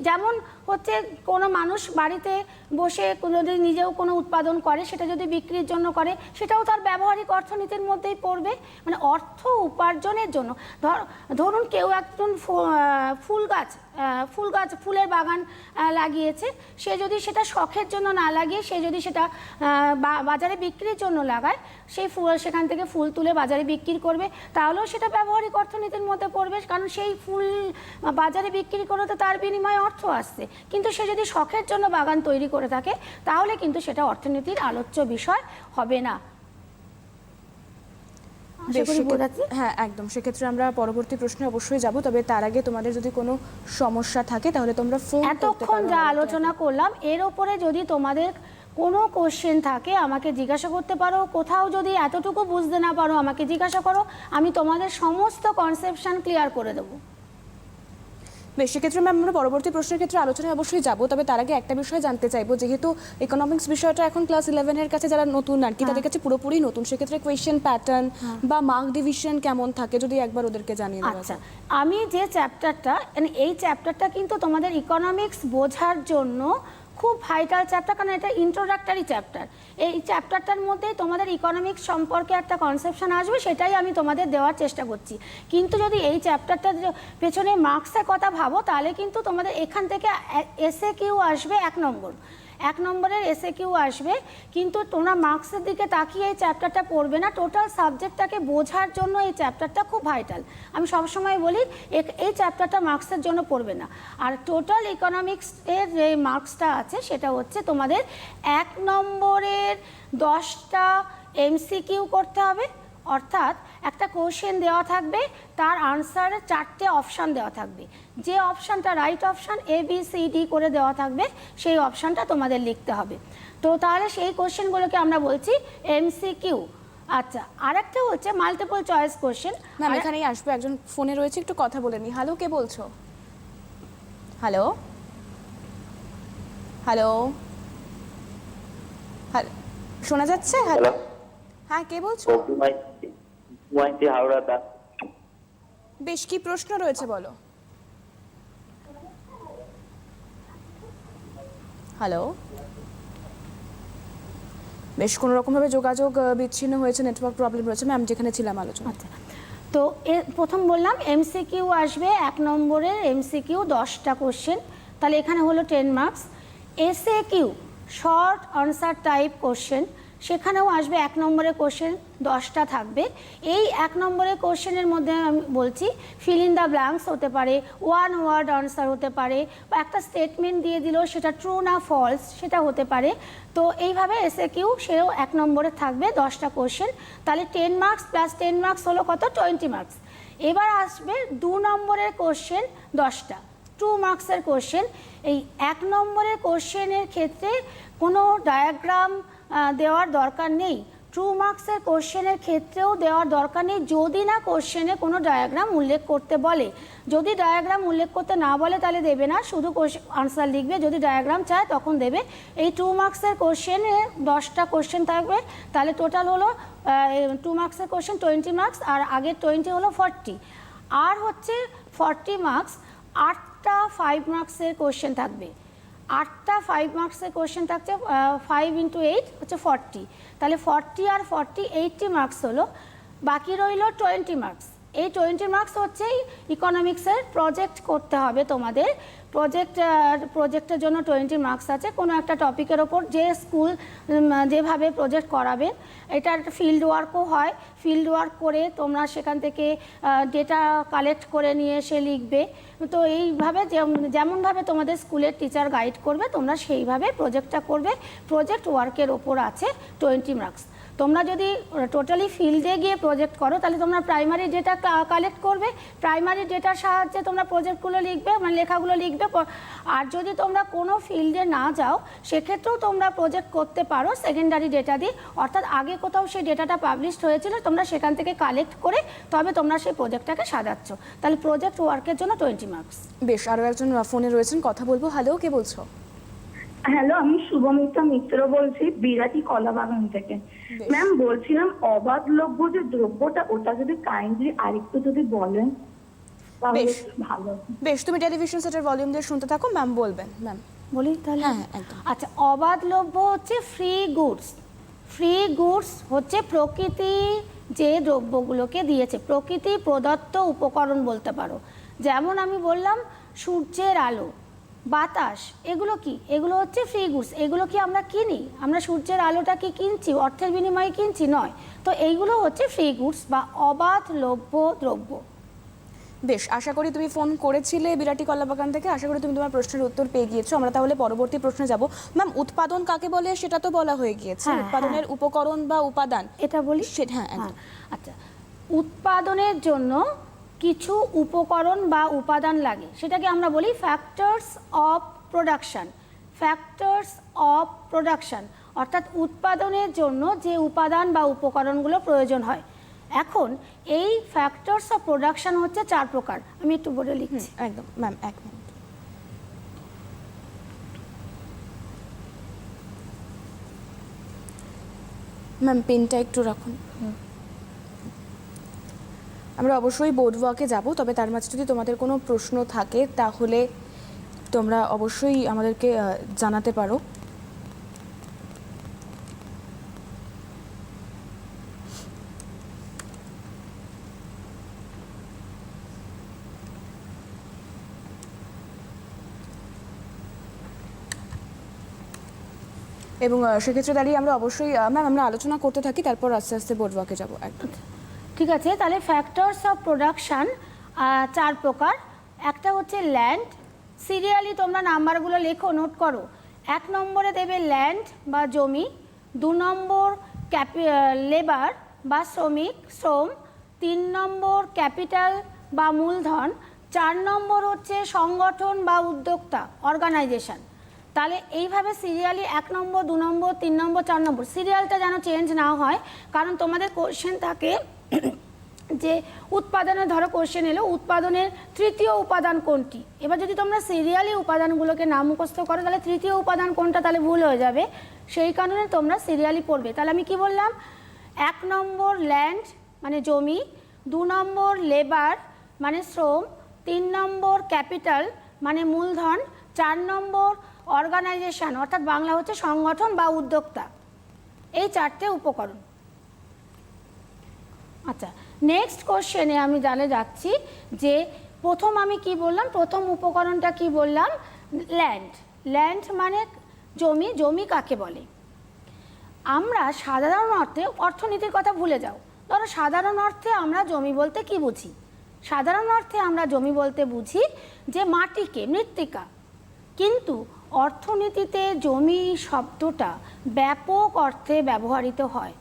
যেমন হচ্ছে কোনো মানুষ বাড়িতে বসে যদি নিজেও কোনো উৎপাদন করে সেটা যদি বিক্রির জন্য করে সেটাও তার ব্যবহারিক অর্থনীতির মধ্যেই পড়বে, মানে অর্থ উপার্জনের জন্য। ধরুন কেউ একজন ফুলের বাগান লাগিয়েছে, সে যদি সেটা শখের জন্য না লাগিয়ে সে যদি সেটা বাজারে বিক্রির জন্য লাগায়, সেই সেখান থেকে ফুল তুলে বাজারে বিক্রি করবে, তাহলেও সেটা ব্যবহারিক অর্থনীতির মধ্যে পড়বে, কারণ সেই ফুল বাজারে বিক্রি করে তো তার বিনিময়ে অর্থ আসছে। কিন্তু সে যদি শখের জন্য বাগান তৈরি করে থাকে তাহলে কিন্তু সেটা অর্থনীতির আলোচ্য বিষয় হবে না। হ্যাঁ, একদম। সেক্ষেত্রে আমরা পরবর্তী প্রশ্নে অবশ্যই যাব, তবে তার আগে তোমাদের যদি কোনো সমস্যা থাকে তাহলে তোমরা ফোন করতে পারো। এতক্ষণ যা আলোচনা করলাম এর উপরে যদি তোমাদের কোনো কোশ্চেন থাকে আমাকে জিজ্ঞাসা করতে পারো, কোথাও যদি এতটুকু বুঝতে না পারো আমাকে জিজ্ঞাসা করো, আমি তোমাদের সমস্ত কনসেপশন ক্লিয়ার করে দেবো। বেশ, সেক্ষেত্রে ম্যাম আমরা পরবর্তী প্রশ্নের ক্ষেত্রে আলোচনায় অবশ্যই যাব, তবে তার আগে একটা বিষয় জানতে চাইবো, যেহেতু ইকোনমিক্স বিষয়টা এখন ক্লাস 11-এর কাছে যারা নতুন আর কি তাদের কাছে পুরোপুরি নতুন, সেক্ষেত্রে কোয়েশ্চেন প্যাটার্ন বা মার্ক ডিভিশন কেমন থাকে যদি একবার ওদেরকে জানিয়ে দেওয়া আচ্ছা, যায়। আমি যে চ্যাপ্টারটা, এই চ্যাপ্টারটা কিন্তু তোমাদের ইকোনমিক্স বোঝার জন্য খুব ভাইটাল চ্যাপ্টার, কারণ এটা ইন্ট্রোডাক্টরি চ্যাপ্টার। এই চ্যাপ্টারটার মধ্যেই তোমাদের ইকোনমিক্স সম্পর্কে একটা কনসেপশন আসবে, সেটাই আমি তোমাদের দেওয়ার চেষ্টা করছি। কিন্তু যদি এই চ্যাপ্টারটার পেছনে মার্কসের কথা ভাবো, তাহলে কিন্তু তোমাদের এখান থেকে এসএ কিউ আসবে 1 নম্বরের এসএ কিউ আসবে, কিন্তু তোমরা মার্কসের দিকে তাকিয়ে এই চ্যাপ্টারটা পড়বে না। টোটাল সাবজেক্টটাকে বোঝার জন্য এই চ্যাপ্টারটা খুব ভাইটাল। আমি সবসময় বলি এই চ্যাপ্টারটা মার্কসের জন্য পড়বে না। আর টোটাল ইকোনমিক্সের যে মার্কসটা আছে সেটা হচ্ছে তোমাদের 1 নম্বরের 10টা এমসিকিউ করতে হবে, অর্থাৎ একটা কোশ্চেন দেওয়া থাকবে, তার আনসারে 4টে অপশান দেওয়া থাকবে। যে অপশানটা রাইট অপশান ABCD করে দেওয়া থাকবে সেই অপশানটা তোমাদের লিখতে হবে। তো তাহলে সেই কোশ্চেনগুলোকে আমরা বলছি এমসিকিউ। আচ্ছা, আরেকটা হচ্ছে মাল্টিপল চয়েস কোশ্চেন। ম্যাম এখানেই আসবে, একজন ফোনে রয়েছে, একটু কথা বলে নি। হ্যালো, কে বলছো? হ্যালো হ্যালো হ্যালো, শোনা যাচ্ছে? হ্যালো, হ্যাঁ কে বলছো? হাওড়া। বেশ, কি প্রশ্ন রয়েছে বলো। হ্যালো, বেশ কোনো রকমভাবে যোগাযোগ বিচ্ছিন্ন হয়েছে, নেটওয়ার্ক প্রবলেম রয়েছে ম্যাম, যেখানে ছিলাম আলোচনা। আচ্ছা, তো প্রথম বললাম এমসিকিউ আসবে 1 নম্বরের এমসিকিউ 10টা কোশ্চেন, তাহলে এখানে হলো 10 marks. SA Q short answer type question, সেখানেও আসবে 1 নম্বরের কোশ্চেন 10টা থাকবে। এই 1 নম্বরের কোশ্চেনের মধ্যে আমি বলছি ফিল ইন দ্য ব্ল্যাঙ্কস হতে পারে, 1 ওয়ার্ড আনসার হতে পারে, বা একটা স্টেটমেন্ট দিয়ে দিল সেটা ট্রু না ফলস সেটা হতে পারে। তো এইভাবে এসএ কিউ সেও 1 নম্বরে থাকবে 10টা কোশ্চেন, তাহলে 10 মার্কস প্লাস 10 মার্কস হলো কত? 20 মার্কস। এবার আসবে 2 নম্বরের কোশ্চেন 10টা 2 মার্কসের কোশ্চেন। এই 1 নম্বরের কোশ্চেনের ক্ষেত্রে কোনো ডায়াগ্রাম দেওয়ার দরকার নেই, 2 মার্কসের কোশ্চেনের ক্ষেত্রেও দেওয়ার দরকার নেই, যদি না কোশ্চেনে কোনো ডায়াগ্রাম উল্লেখ করতে বলে। যদি ডায়াগ্রাম উল্লেখ করতে না বলে তাহলে দেবে না, শুধু আনসার লিখবে। যদি ডায়াগ্রাম চায় তখন দেবে। এই 2 মার্কসের কোশ্চেনে 10টা কোশ্চেন থাকবে, তাহলে টোটাল হলো 2 মার্কসের কোশ্চেন 20 মার্কস, আর আগের 20 হলো 40। আর হচ্ছে 40 মার্কস 8টা 5 মার্কসের কোশ্চেন থাকবে। 8টা 5 মার্কসের কোশ্চেন থাকছে, 5 × 8 হচ্ছে 40, তাহলে 40 আর 40 80 মার্কস হলো। বাকি রইল 20 মার্কস। এই 20 মার্কস হচ্ছে ইকোনমিক্সের প্রজেক্ট করতে হবে তোমাদের। প্রজেক্টের জন্য 20 মার্কস আছে, কোনো একটা টপিকের ওপর যে স্কুল যেভাবে প্রজেক্ট করাবেন। এটা একটা ফিল্ড ওয়ার্কও হয়, ফিল্ড ওয়ার্ক করে তোমরা সেখান থেকে ডেটা কালেক্ট করে নিয়ে এসে লিখবে। তো এইভাবে যেমনভাবে তোমাদের স্কুলের টিচার গাইড করবে তোমরা সেইভাবে প্রজেক্টটা করবে। প্রজেক্ট ওয়ার্কের ওপর আছে 20 মার্কস। তোমরা যদি টোটালি ফিল্ডে গিয়ে প্রজেক্ট করো তাহলে তোমরা প্রাইমারি ডেটা কালেক্ট করবে, প্রাইমারি ডেটার সাহায্যে তোমরা প্রজেক্টগুলো লিখবে, মানে লেখাগুলো লিখবে। আর যদি তোমরা কোনো ফিল্ডে না যাও সেক্ষেত্রেও তোমরা প্রজেক্ট করতে পারো সেকেন্ডারি ডেটা দিয়ে, অর্থাৎ আগে কোথাও সেই ডেটাটা পাবলিশড হয়েছিল তোমরা সেখান থেকে কালেক্ট করে তবে তোমরা সেই প্রজেক্টটাকে সাজাচ্ছ। তাহলে প্রজেক্ট ওয়ার্কের জন্য 20 মার্কস। বেশ, আরও একজন ফোনে রয়েছেন, কথা বলবো। হ্যালো, কে বলছো? হ্যালো, আমি শুভমিত্রা মিত্র বলছি, বিরাটি কলাবাগান থেকে। ম্যাম বলছিলাম অবাধলভ্য যে দ্রব্যটা ওটা যদি কাইন্ডলি আরেকটু যদি বলেন তাহলে বেশ ভালো। বেশ, তুমি টেলিভিশন সেটের ভলিউম দিয়ে শুনতে থাকো, ম্যাম বলবেন। ম্যাম বলি তাহলে? হ্যাঁ, একদম। আচ্ছা, অবাধলভ্য হচ্ছে ফ্রি গুডস। ফ্রি গুডস হচ্ছে প্রকৃতি যে দ্রব্যগুলোকে দিয়েছে, প্রকৃতি প্রদত্ত উপকরণ বলতে পারো। যেমন আমি বললাম সূর্যের আলো, বাতাস, এগুলো কি? এগুলো হচ্ছে ফ্রি গুডস। এগুলো কি আমরা কিনি? আমরা সূর্যের আলোটা কি কিনছি? অর্থের বিনিময়ে কিনছি? নয়। তো এইগুলো হচ্ছে ফ্রি গুডস বা অবাধলভ্য দ্রব্য। বেশ, আশা করি তুমি ফোন করেছিলে বিরাটি কলাবাগান থেকে, আশা করি তুমি তোমার প্রশ্নের উত্তর পেয়ে গিয়েছো। আমরা তাহলে পরবর্তী প্রশ্নে যাব। ম্যাম, উৎপাদন কাকে বলে সেটা তো বলা হয়ে গিয়েছে, হ্যাঁ, উৎপাদনের উপকরণ বা উপাদান এটা বলি। হ্যাঁ, একদম। আচ্ছা, উৎপাদনের জন্য কিছু উপকরণ বা উপাদান লাগে, সেটাকে আমরা বলি factors of production. Factors of production অর্থাৎ উৎপাদনের জন্য যে উপাদান বা উপকরণগুলো প্রয়োজন হয়। এখন এই ফ্যাক্টরস অফ প্রোডাকশন হচ্ছে 4 প্রকার। আমি একটু বোর্ডে লিখছি। একদম ম্যাম, এক মিনিট। ম্যাম পেনটা একটু রাখুন। আমরা অবশ্যই বোর্ড ওয়ার্কে যাব, তবে তার মাঝে যদি তোমাদের কোনো প্রশ্ন থাকে তাহলে তোমরা অবশ্যই আমাদেরকে জানাতে পারো। এবং সেক্ষেত্রে দাঁড়িয়ে আমরা অবশ্যই ম্যাম আমরা আলোচনা করতে থাকি, তারপর আস্তে আস্তে বোর্ড ওয়ার্কে যাবো। একদম ঠিক আছে, তাহলে ফ্যাক্টরস অফ প্রোডাকশান 4 প্রকার। একটা হচ্ছে ল্যান্ড, সিরিয়ালি তোমরা নাম্বারগুলো লেখো, নোট করো। 1 নম্বরে দেবে ল্যান্ড বা জমি, 2 নম্বর লেবার বা শ্রম, 3 নম্বর ক্যাপিটাল বা মূলধন, 4 নম্বর হচ্ছে সংগঠন বা উদ্যোক্তা অর্গানাইজেশন। তাহলে এইভাবে সিরিয়ালি 1 নম্বর, 2 নম্বর, 3 নম্বর, 4 নম্বর, সিরিয়ালটা যেন চেঞ্জ না হয়, কারণ তোমাদের কোশ্চেন থাকে যে উৎপাদনের, ধরো কোশ্চেন এলো উৎপাদনের তৃতীয় উপাদান কোনটি। এবার যদি তোমরা সিরিয়ালি উপাদানগুলোকে না মুখস্থ করো তাহলে তৃতীয় উপাদান কোনটা তাহলে ভুল হয়ে যাবে, সেই কারণে তোমরা সিরিয়ালি পড়বে। তাহলে আমি কি বললাম, 1 নম্বর ল্যান্ড মানে জমি, 2 নম্বর লেবার মানে শ্রম, 3 নম্বর ক্যাপিটাল মানে মূলধন, 4 নম্বর অর্গানাইজেশন অর্থাৎ বাংলা হচ্ছে সংগঠন বা উদ্যোক্তা। এই 4টে উপকরণ। আচ্ছা, নেক্সট কোশ্চেনে আমি যাচ্ছি যে প্রথম আমি কি বললাম, প্রথম উপকরণটা কি বললাম, ল্যান্ড। ল্যান্ড মানে জমি। জমি কাকে বলে? আমরা সাধারণ অর্থে, অর্থনীতির কথা ভুলে যাও, ধরো সাধারণ অর্থে আমরা জমি বলতে কি বুঝি? সাধারণ অর্থে আমরা জমি বলতে বুঝি যে মাটিকে, মৃত্তিকা। কিন্তু অর্থনীতিতে জমি শব্দটা ব্যাপক অর্থে ব্যবহৃত হয়।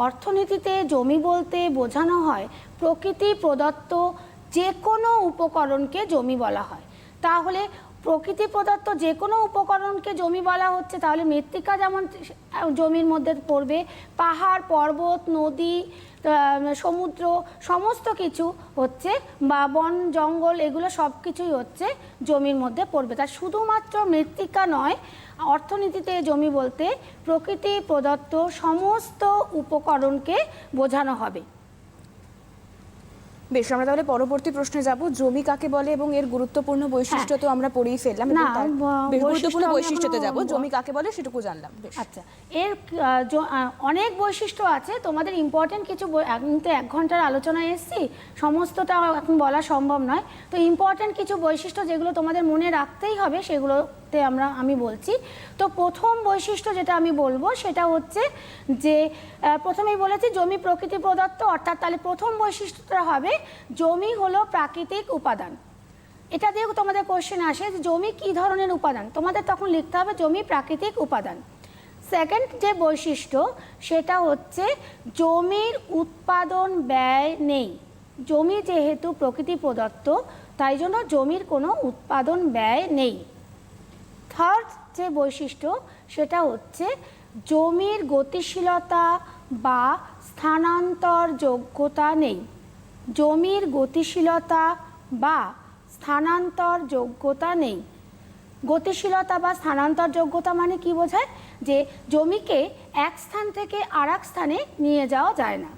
অর্থনীতিতে জমি বলতে বোঝানো হয় প্রকৃতি প্রদত্ত যে কোনো উপকরণকে জমি বলা হয়। তাহলে প্রকৃতি প্রদত্ত যে কোনো উপকরণকে জমি বলা হচ্ছে, তাহলে মৃত্তিকা যেমন জমির মধ্যে পড়বে, পাহাড়, পর্বত, নদী, সমুদ্র, সমস্ত কিছু হচ্ছে, বা বন জঙ্গল, এগুলো সব কিছুই হচ্ছে জমির মধ্যে পড়বে। তার শুধুমাত্র মৃত্তিকা নয়, অর্থনীতিতে জমি বলতে প্রকৃতি প্রদত্ত সমস্ত উপকরণকে বোঝানো হবে। বেশ, আমরা তাহলে পরবর্তী প্রশ্নে যাব। জমি কাকে বলে এবং এর গুরুত্বপূর্ণ বৈশিষ্ট্য তো আমরা পড়েই ফেললাম, না, গুরুত্বপূর্ণ বৈশিষ্ট্যতে যাব। জমি কাকে বলে সেটুকু জানলাম। আচ্ছা, এর অনেক বৈশিষ্ট্য আছে। তোমাদের ইম্পর্টেন্ট কিছু, আমি তো 1 ঘন্টার আলোচনায় এসেছি, সমস্তটা এখন বলা সম্ভব নয়। তো ইম্পর্টেন্ট কিছু বৈশিষ্ট্য যেগুলো তোমাদের মনে রাখতেই হবে সেগুলোতে আমি বলছি। তো প্রথম বৈশিষ্ট্য যেটা আমি বলবো সেটা হচ্ছে যে প্রথমেই বলেছি জমি প্রকৃতি প্রদত্ত, অর্থাৎ তাহলে প্রথম বৈশিষ্ট্যটা হবে জমি হলো প্রাকৃতিক উপাদান। এটা দিয়ে তোমাদের কোশ্চেন আসে যে জমি কি ধরনের উপাদান, তোমাদের তখন লিখতে হবে জমি প্রাকৃতিক উপাদান। সেকেন্ড যে বৈশিষ্ট্য সেটা হচ্ছে জমির উৎপাদন ব্যয় নেই। জমি যেহেতু প্রকৃতি প্রদত্ত তাই জন্য জমির কোনো উৎপাদন ব্যয় নেই। থার্ড যে বৈশিষ্ট্য সেটা হচ্ছে জমির গতিশীলতা বা স্থানান্তর যোগ্যতা নেই। জমির গতিশীলতা বা স্থানান্তর যোগ্যতা নেই। গতিশীলতা বা স্থানান্তর যোগ্যতা মানে কি বোঝায়? যে জমিকে এক স্থান থেকে আর এক স্থানে নিয়ে যাওয়া যায় না,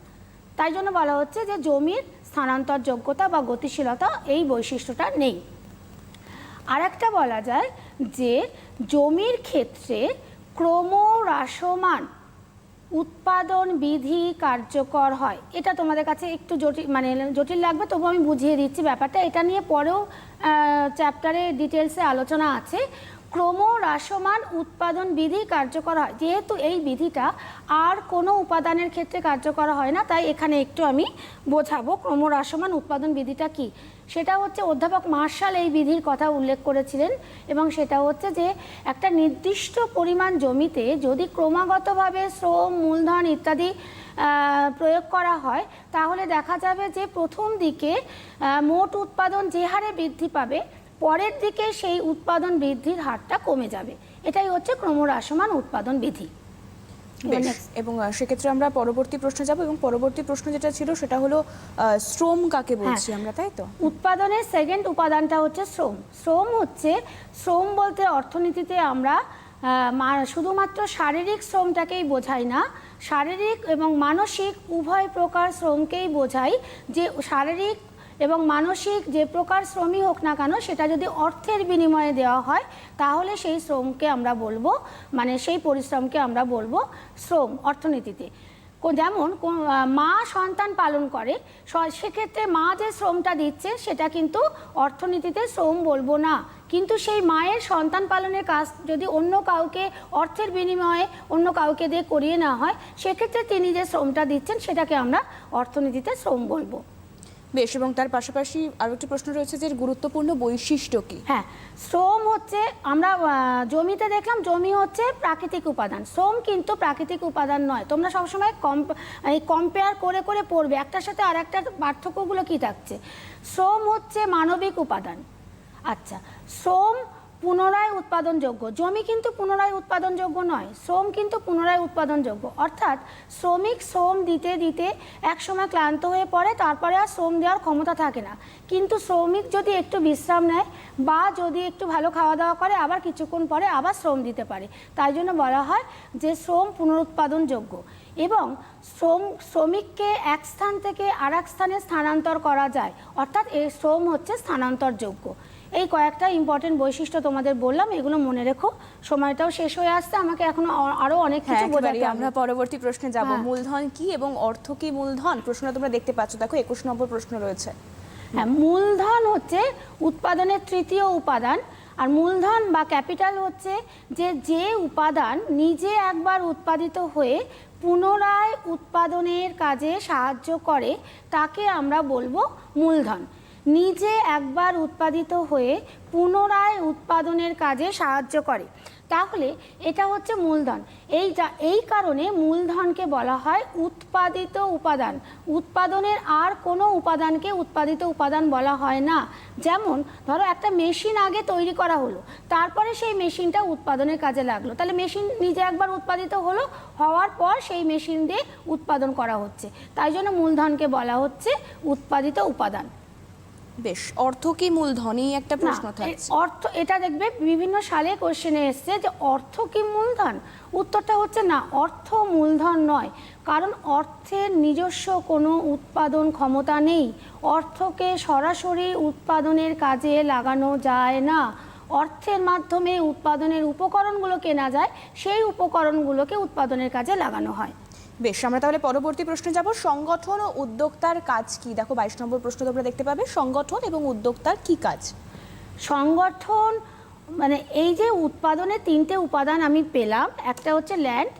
তাই জন্য বলা হচ্ছে যে জমির স্থানান্তর যোগ্যতা বা গতিশীলতা এই বৈশিষ্ট্যটা নেই। আর একটা বলা যায় যে জমির ক্ষেত্রে ক্রমহ্রাসমান উৎপাদন বিধি কার্যকর হয়। এটা তোমাদের কাছে একটু জটিল লাগবে, তবু আমি বুঝিয়ে দিচ্ছি ব্যাপারটা। এটা নিয়ে পরেও চ্যাপ্টারে ডিটেলসে আলোচনা আছে। ক্রমহ্রাসমান উৎপাদন বিধি কার্যকর হয়, যেহেতু এই বিধিটা আর কোনো উপাদানের ক্ষেত্রে কার্যকর হয় না, তাই এখানে একটু আমি বোঝাবো ক্রমহ্রাসমান উৎপাদন বিধিটা কি। সেটা হচ্ছে অধ্যাপক মার্শাল এই বিধির কথা উল্লেখ করেছিলেন, এবং সেটা হচ্ছে যে একটা নির্দিষ্ট পরিমাণ জমিতে যদি ক্রমাগতভাবে শ্রম, মূলধন ইত্যাদি প্রয়োগ করা হয় তাহলে দেখা যাবে যে প্রথম দিকে মোট উৎপাদন যে হারে বৃদ্ধি পাবে, পরের দিকে সেই উৎপাদন বৃদ্ধির হারটা কমে যাবে। এটাই হচ্ছে ক্রমহ্রাসমান উৎপাদন বিধি। বেশ, এবং সেক্ষেত্রে আমরা পরবর্তী প্রশ্নে যাব, এবং পরবর্তী প্রশ্ন যেটা ছিল সেটা হলো শ্রম কাকে বলছি আমরা, তাই তো? উৎপাদনের সেকেন্ড উপাদানটা হচ্ছে শ্রম। শ্রম বলতে অর্থনীতিতে আমরা শুধুমাত্র শারীরিক শ্রমটাকেই বোঝাই না, শারীরিক এবং মানসিক উভয় প্রকার শ্রমকেই বোঝাই। যে শারীরিক এবং মানসিক যে প্রকার শ্রমই হোক না কেন, সেটা যদি অর্থের বিনিময়ে দেওয়া হয় তাহলে সেই শ্রমকে আমরা বলবো, মানে সেই পরিশ্রমকে আমরা বলবো শ্রম অর্থনীতিতে। যেমন মা সন্তান পালন করে, সেক্ষেত্রে মা যে শ্রমটা দিচ্ছে সেটা কিন্তু অর্থনীতিতে শ্রম বলবো না। কিন্তু সেই মায়ের সন্তান পালনের কাজ যদি অন্য কাউকে অর্থের বিনিময়ে অন্য কাউকে দিয়ে করিয়ে নেওয়া হয়, সেক্ষেত্রে তিনি যে শ্রমটা দিচ্ছেন সেটাকে আমরা অর্থনীতিতে শ্রম বলবো। বেশ, এবং তার পাশাপাশি আরও একটি প্রশ্ন রয়েছে যে গুরুত্বপূর্ণ বৈশিষ্ট্য কি? হ্যাঁ, শ্রম হচ্ছে, আমরা জমিতে দেখলাম জমি হচ্ছে প্রাকৃতিক উপাদান, শ্রম কিন্তু প্রাকৃতিক উপাদান নয়। তোমরা সবসময় কম্পেয়ার করে করে পড়বে একটার সাথে আর একটার পার্থক্যগুলো কী থাকছে। শ্রম হচ্ছে মানবিক উপাদান। আচ্ছা, শ্রম পুনরায় উৎপাদনযোগ্য, জমি কিন্তু পুনরায় উৎপাদনযোগ্য নয়, শ্রম কিন্তু পুনরায় উৎপাদনযোগ্য। অর্থাৎ শ্রমিক শ্রম দিতে দিতে একসময় ক্লান্ত হয়ে পড়ে, তারপরে আর শ্রম দেওয়ার ক্ষমতা থাকে না। কিন্তু শ্রমিক যদি একটু বিশ্রাম নেয় বা যদি একটু ভালো খাওয়া দাওয়া করে, আবার কিছুক্ষণ পরে আবার শ্রম দিতে পারে। তাই জন্য বলা হয় যে শ্রম পুনরুৎপাদনযোগ্য। এবং শ্রমিককে এক স্থান থেকে আর এক স্থানে স্থানান্তর করা যায়, অর্থাৎ এই শ্রম হচ্ছে স্থানান্তরযোগ্য। এই কয়েকটা ইম্পর্টেন্ট বৈশিষ্ট্য তোমাদের বললাম, এগুলো মনে রেখো। সময়টাও শেষ হয়ে আসছে, আমাকে এখন আরো অনেক কিছু বোঝাতে হবে। আমরা পরবর্তী প্রশ্নে যাব। মূলধন কি এবং অর্থ কি? মূলধন প্রশ্নটা তোমরা দেখতে পাচ্ছ, দেখো 21 নম্বর প্রশ্ন রয়েছে। হ্যাঁ, মূলধন হচ্ছে উৎপাদনের তৃতীয় উপাদান। আর মূলধন বা ক্যাপিটাল হচ্ছে যে উপাদান নিজে একবার উৎপাদিত হয়ে পুনরায় উৎপাদনের কাজে সাহায্য করে, তাকে আমরা বলবো মূলধন। নিজে একবার উৎপাদিত হয়ে পুনরায় উৎপাদনের কাজে সাহায্য করে, তাহলে এটা হচ্ছে মূলধন। এই কারণে মূলধনকে বলা হয় উৎপাদিত উপাদান। উৎপাদনের আর কোনো উপাদানকে উৎপাদিত উপাদান বলা হয় না। যেমন ধরো একটা মেশিন আগে তৈরি করা হলো, তারপরে সেই মেশিনটা উৎপাদনের কাজে লাগলো, তাহলে মেশিন নিজে একবার উৎপাদিত হওয়ার পর সেই মেশিন দিয়ে উৎপাদন করা হচ্ছে, তাই জন্য মূলধনকে বলা হচ্ছে উৎপাদিত উপাদান। বেশ, অর্থ কি মূলধন? এই একটা প্রশ্ন থাকছে। অর্থ, এটা দেখবে বিভিন্ন সালে কোশ্চেনে এসছে যে অর্থ কি মূলধন। উত্তরটা হচ্ছে না, অর্থ মূলধন নয়, কারণ অর্থের নিজস্ব কোনো উৎপাদন ক্ষমতা নেই। অর্থকে সরাসরি উৎপাদনের কাজে লাগানো যায় না। অর্থের মাধ্যমে উৎপাদনের উপকরণগুলো কেনা যায়, সেই উপকরণগুলোকে উৎপাদনের কাজে লাগানো হয়। বেশ, আমরা তাহলে পরবর্তী প্রশ্নে যাব। সংগঠন ও উদ্যোক্তার কাজ কি? দেখো 22 নম্বর প্রশ্ন তোমরা দেখতে পাবে, সংগঠন এবং উদ্যোক্তার কি কাজ? সংগঠন মানে এই যে উৎপাদনের তিনটে উপাদান আমি পেলাম, একটা হচ্ছে ল্যান্ড,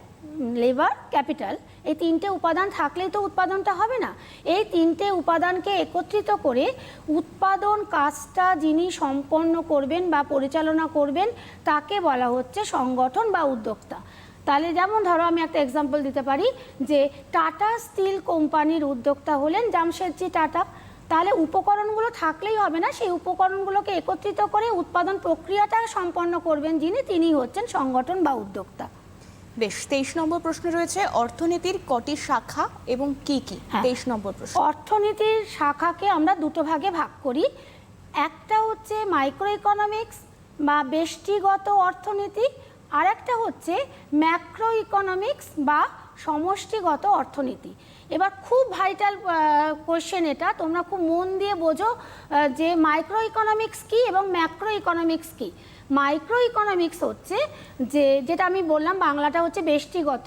লেবার, ক্যাপিটাল। এই তিনটে উপাদান থাকলেই তো উৎপাদনটা হবে না। এই তিনটে উপাদানকে একত্রিত করে উৎপাদন কাজটা যিনি সম্পন্ন করবেন বা পরিচালনা করবেন, তাকে বলা হচ্ছে সংগঠন বা উদ্যোক্তা। তাহলে যেমন ধরো আমি একটা এক্সাম্পল দিতে পারি যে টাটা স্টিল কোম্পানির উদ্যোক্তা হলেন জামশেদজি টাটা। তাহলে উপকরণগুলো থাকলেই হবে না, সেই উপকরণগুলোকে একত্রিত করে উৎপাদন প্রক্রিয়াটা সম্পন্ন করবেন যিনি, তিনি হচ্ছেন সংগঠন বা উদ্যোক্তা। বেশ, 23 নম্বর প্রশ্ন রয়েছে, অর্থনীতির কটি শাখা এবং কি কি? 23 নম্বর প্রশ্ন। অর্থনীতির শাখাকে আমরা দুটো ভাগে ভাগ করি। একটা হচ্ছে মাইক্রো ইকোনমিক্স বা ব্যষ্টিগত অর্থনীতি, আর একটা হচ্ছে ম্যাক্রো ইকোনমিক্স বা সমষ্টিগত অর্থনীতি। এবার খুব ভাইটাল কোশ্চেন এটা, তোমরা খুব মন দিয়ে বোঝো যে মাইক্রো ইকোনমিক্স কী এবং ম্যাক্রো ইকোনমিক্স কী। মাইক্রো ইকোনমিক্স হচ্ছে যেটা আমি বললাম, বাংলাটা হচ্ছে ব্যষ্টিগত,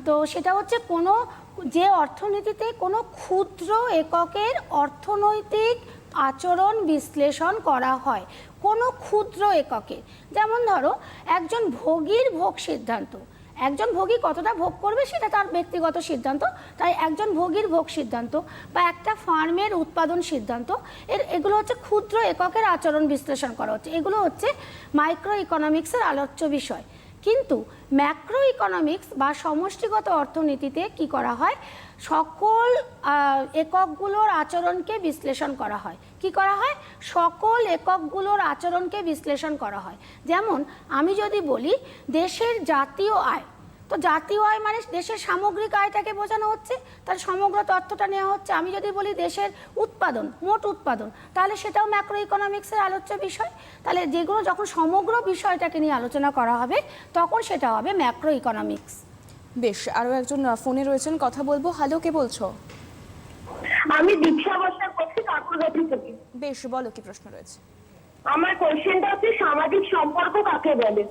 তো সেটা হচ্ছে যে অর্থনীতিতে কোনো ক্ষুদ্র এককের অর্থনৈতিক আচরণ বিশ্লেষণ করা হয়, কোনো ক্ষুদ্র এককে। যেমন ধরো একজন ভোগীর ভোগ সিদ্ধান্ত, একজন ভোগী কতটা ভোগ করবে সেটা তার ব্যক্তিগত সিদ্ধান্ত, তাই একজন ভোগীর ভোগ সিদ্ধান্ত বা একটা ফার্মের উৎপাদন সিদ্ধান্ত, এগুলো হচ্ছে ক্ষুদ্র এককের আচরণ বিশ্লেষণ করা হচ্ছে। এগুলো হচ্ছে মাইক্রো ইকোনমিক্সের আলোচ্য বিষয়। কিন্তু ম্যাক্রো ইকোনমিক্স বা সমষ্টিগত অর্থনীতিতে কি করা হয়, সকল এককগুলোর আচরণকে বিশ্লেষণ করা হয়। কি করা হয়? সকল এককগুলোর আচরণকে বিশ্লেষণ করা হয়। যেমন আমি যদি বলি দেশের জাতীয় আয়, তো জাতীয় আয় মানে দেশের সামগ্রিক আয়টাকে বোঝানো হচ্ছে, তার সমগ্র তথ্যটা নেওয়া হচ্ছে। আমি যদি বলি দেশের উৎপাদন, মোট উৎপাদন, তাহলে সেটাও ম্যাক্রো ইকোনমিক্সের আলোচ্য বিষয়। তাহলে যেগুলো যখন সমগ্র বিষয়টাকে নিয়ে আলোচনা করা হবে তখন সেটা হবে ম্যাক্রো ইকোনমিক্স। বেশ, আরও একজন ফোনে রয়েছেন, কথা বলবো। হ্যালো, কে বলছো? আমি দীক্ষা বর্ষা করছি ঠাকুরগাছি থেকে। বেশ, বলো কি প্রশ্ন রয়েছে। আমার কোশ্চেনটা হচ্ছে সামাজিক সম্পর্ক কাকে বলে?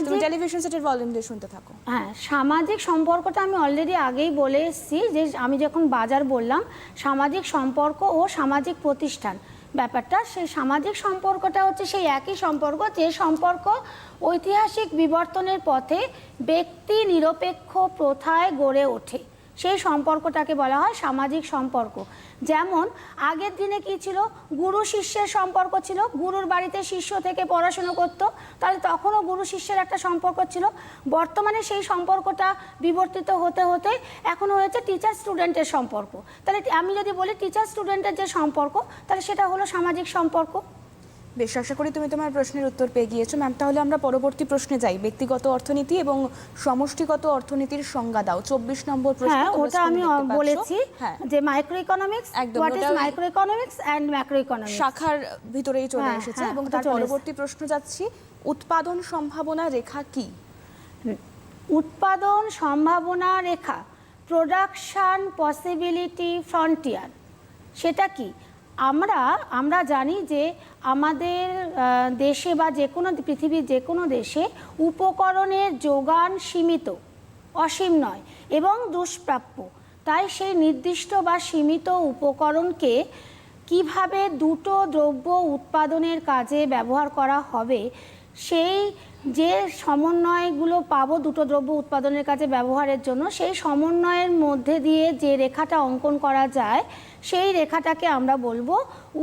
তুমি টেলিভিশন সেটের ভলিউম দিয়ে শুনতে থাকো। হ্যাঁ, সামাজিক সম্পর্কটা আমি অলরেডি আগেই বলে এসেছি, যে আমি যখন বাজার বললাম সামাজিক সম্পর্ক ও সামাজিক প্রতিষ্ঠান ব্যাপারটা, সেই সামাজিক সম্পর্কটা হচ্ছে সেই একই সম্পর্ক যে সম্পর্ক ঐতিহাসিক বিবর্তনের পথে ব্যক্তি নিরপেক্ষ প্রথায় গড়ে ওঠে, সেই সম্পর্কটাকে বলা হয় সামাজিক সম্পর্ক। যেমন আগের দিনে কি ছিল, গুরু শিষ্যের সম্পর্ক ছিল, গুরুর বাড়িতে শিষ্য থেকে পড়াশুনো করতো, তাহলে তখনও গুরু শিষ্যের একটা সম্পর্ক ছিল। বর্তমানে সেই সম্পর্কটা বিবর্তিত হতে হতে এখন হয়েছে টিচার স্টুডেন্টের সম্পর্ক। তাহলে আমি যদি বলি টিচার স্টুডেন্টের যে সম্পর্ক, তাহলে সেটা হলো সামাজিক সম্পর্ক। বেশ, আশা করি তুমি তোমার প্রশ্নের উত্তর পেয়ে গিয়েছো ম্যাম। তাহলে আমরা পরবর্তী প্রশ্নে যাই। ব্যক্তিগত অর্থনীতি এবং সমষ্টিগত অর্থনীতির সংজ্ঞা দাও। 24 নম্বর প্রশ্ন। হ্যাঁ, ওটা আমি বলেছি যে মাইক্রো ইকোনমিক্স, একদম, হোয়াট ইজ ওটা micro economics and macro economics শাখার ভিতরেই চলে হ্যাঁ, এসেছে। হ্যাঁ, এবং ওটা তার চলে পরবর্তী প্রশ্ন যাচ্ছি, উৎপাদন সম্ভাবনা রেখা কি? উৎপাদন সম্ভাবনা রেখা, প্রোডাকশন পসিবিলিটি ফ্রন্টিয়ার, সেটা কি? আমরা জানি যে আমাদের দেশে বা যে কোনো পৃথিবীর যে কোনো দেশে উপকরণের যোগান সীমিত, অসীম নয় এবং দুষ্প্রাপ্য। তাই সেই নির্দিষ্ট বা সীমিত উপকরণকে কিভাবে দুটো দ্রব্য উৎপাদনের কাজে ব্যবহার করা হবে, সেই যে সমন্বয়গুলো পাবো দুটো দ্রব্য উৎপাদনের কাজে ব্যবহারের জন্য, সেই সমন্বয়ের মধ্যে দিয়ে যে রেখাটা অঙ্কন করা যায় সেই রেখাটাকে আমরা বলবো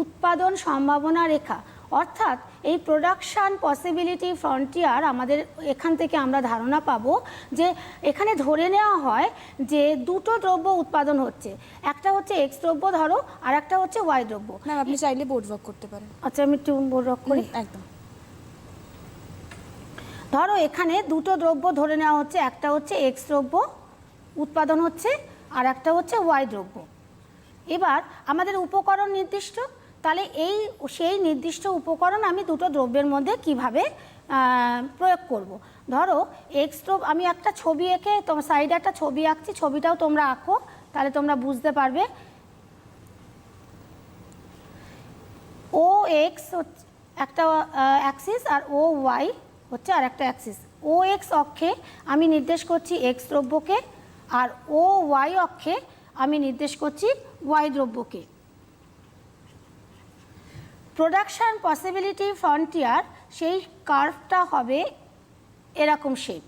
উৎপাদন সম্ভাবনা রেখা। অর্থাৎ এই প্রোডাকশান পসিবিলিটি ফ্রন্টিয়ার, আমাদের এখান থেকে আমরা ধারণা পাবো যে এখানে ধরে নেওয়া হয় যে দুটো দ্রব্য উৎপাদন হচ্ছে, একটা হচ্ছে এক্স দ্রব্য ধরো, আর একটা হচ্ছে ওয়াই দ্রব্য। ম্যাম, আপনি চাইলে বোর্ড ওয়ার্ক করতে পারেন। আচ্ছা, আমি একটু বোর্ড ওয়ার্ক করি। একদম। ধরো এখানে দুটো দ্রব্য ধরে নেওয়া হচ্ছে, একটা হচ্ছে এক্স দ্রব্য উৎপাদন হচ্ছে আর একটা হচ্ছে ওয়াই দ্রব্য। এবার আমাদের উপকরণ নির্দিষ্ট, তাহলে সেই নির্দিষ্ট উপকরণ আমি দুটো দ্রব্যের মধ্যে কিভাবে প্রয়োগ করব। ধরো এক্স দ্রব্য, আমি একটা ছবি এঁকে তোমার সাইডে একটা ছবি আঁকছি, ছবিটাও তোমরা আঁকো, তাহলে তোমরা বুঝতে পারবে। ও এক্স একটা অ্যাক্সিস আর ও ওয়াই হচ্ছে আর একটা অ্যাক্সিস। ও এক্স অক্ষে আমি নির্দেশ করছি এক্স দ্রব্যকে, আর ও ওয়াই অক্ষে আমি নির্দেশ করছি ওয়াই দ্রব্যকে। প্রোডাকশান পসিবিলিটি ফ্রন্টিয়ার, সেই কার্ভটা হবে এরকম শেপ,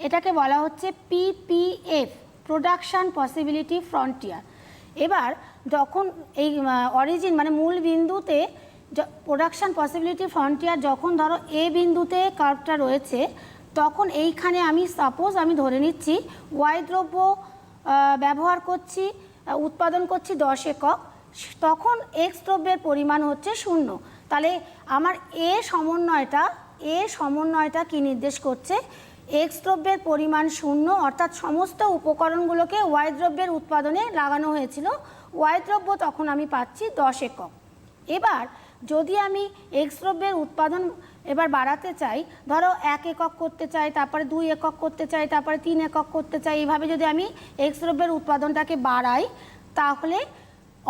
এটাকে বলা হচ্ছে পিপিএফ, প্রোডাকশান পসিবিলিটি ফ্রন্টিয়ার। এবার যখন এই অরিজিন মানে মূল বিন্দুতে প্রোডাকশান পসিবিলিটি ফ্রন্টিয়ার যখন ধরো এ বিন্দুতে কার্ভটা রয়েছে, তখন এইখানে আমি সাপোজ আমি ধরে নিচ্ছি ওয়াই দ্রব্য ব্যবহার করছি, উৎপাদন করছি 10 একক, তখন এক্স দ্রব্যের পরিমাণ হচ্ছে 0। তাহলে আমার সমন্বয়টা কি নির্দেশ করছে? এক্স দ্রব্যের পরিমাণ 0, অর্থাৎ সমস্ত উপকরণগুলোকে ওয়াই দ্রব্যের উৎপাদনে লাগানো হয়েছিল, ওয়াই দ্রব্য তখন আমি পাচ্ছি 10 একক। এবার যদি আমি এক্স দ্রব্যের উৎপাদন এবার বাড়াতে চাই, ধরো 1 একক করতে চাই, তারপরে 2 একক করতে চাই, তারপরে 3 একক করতে চাই, এইভাবে যদি আমি এক্স দ্রব্যের উৎপাদনটাকে বাড়াই, তাহলে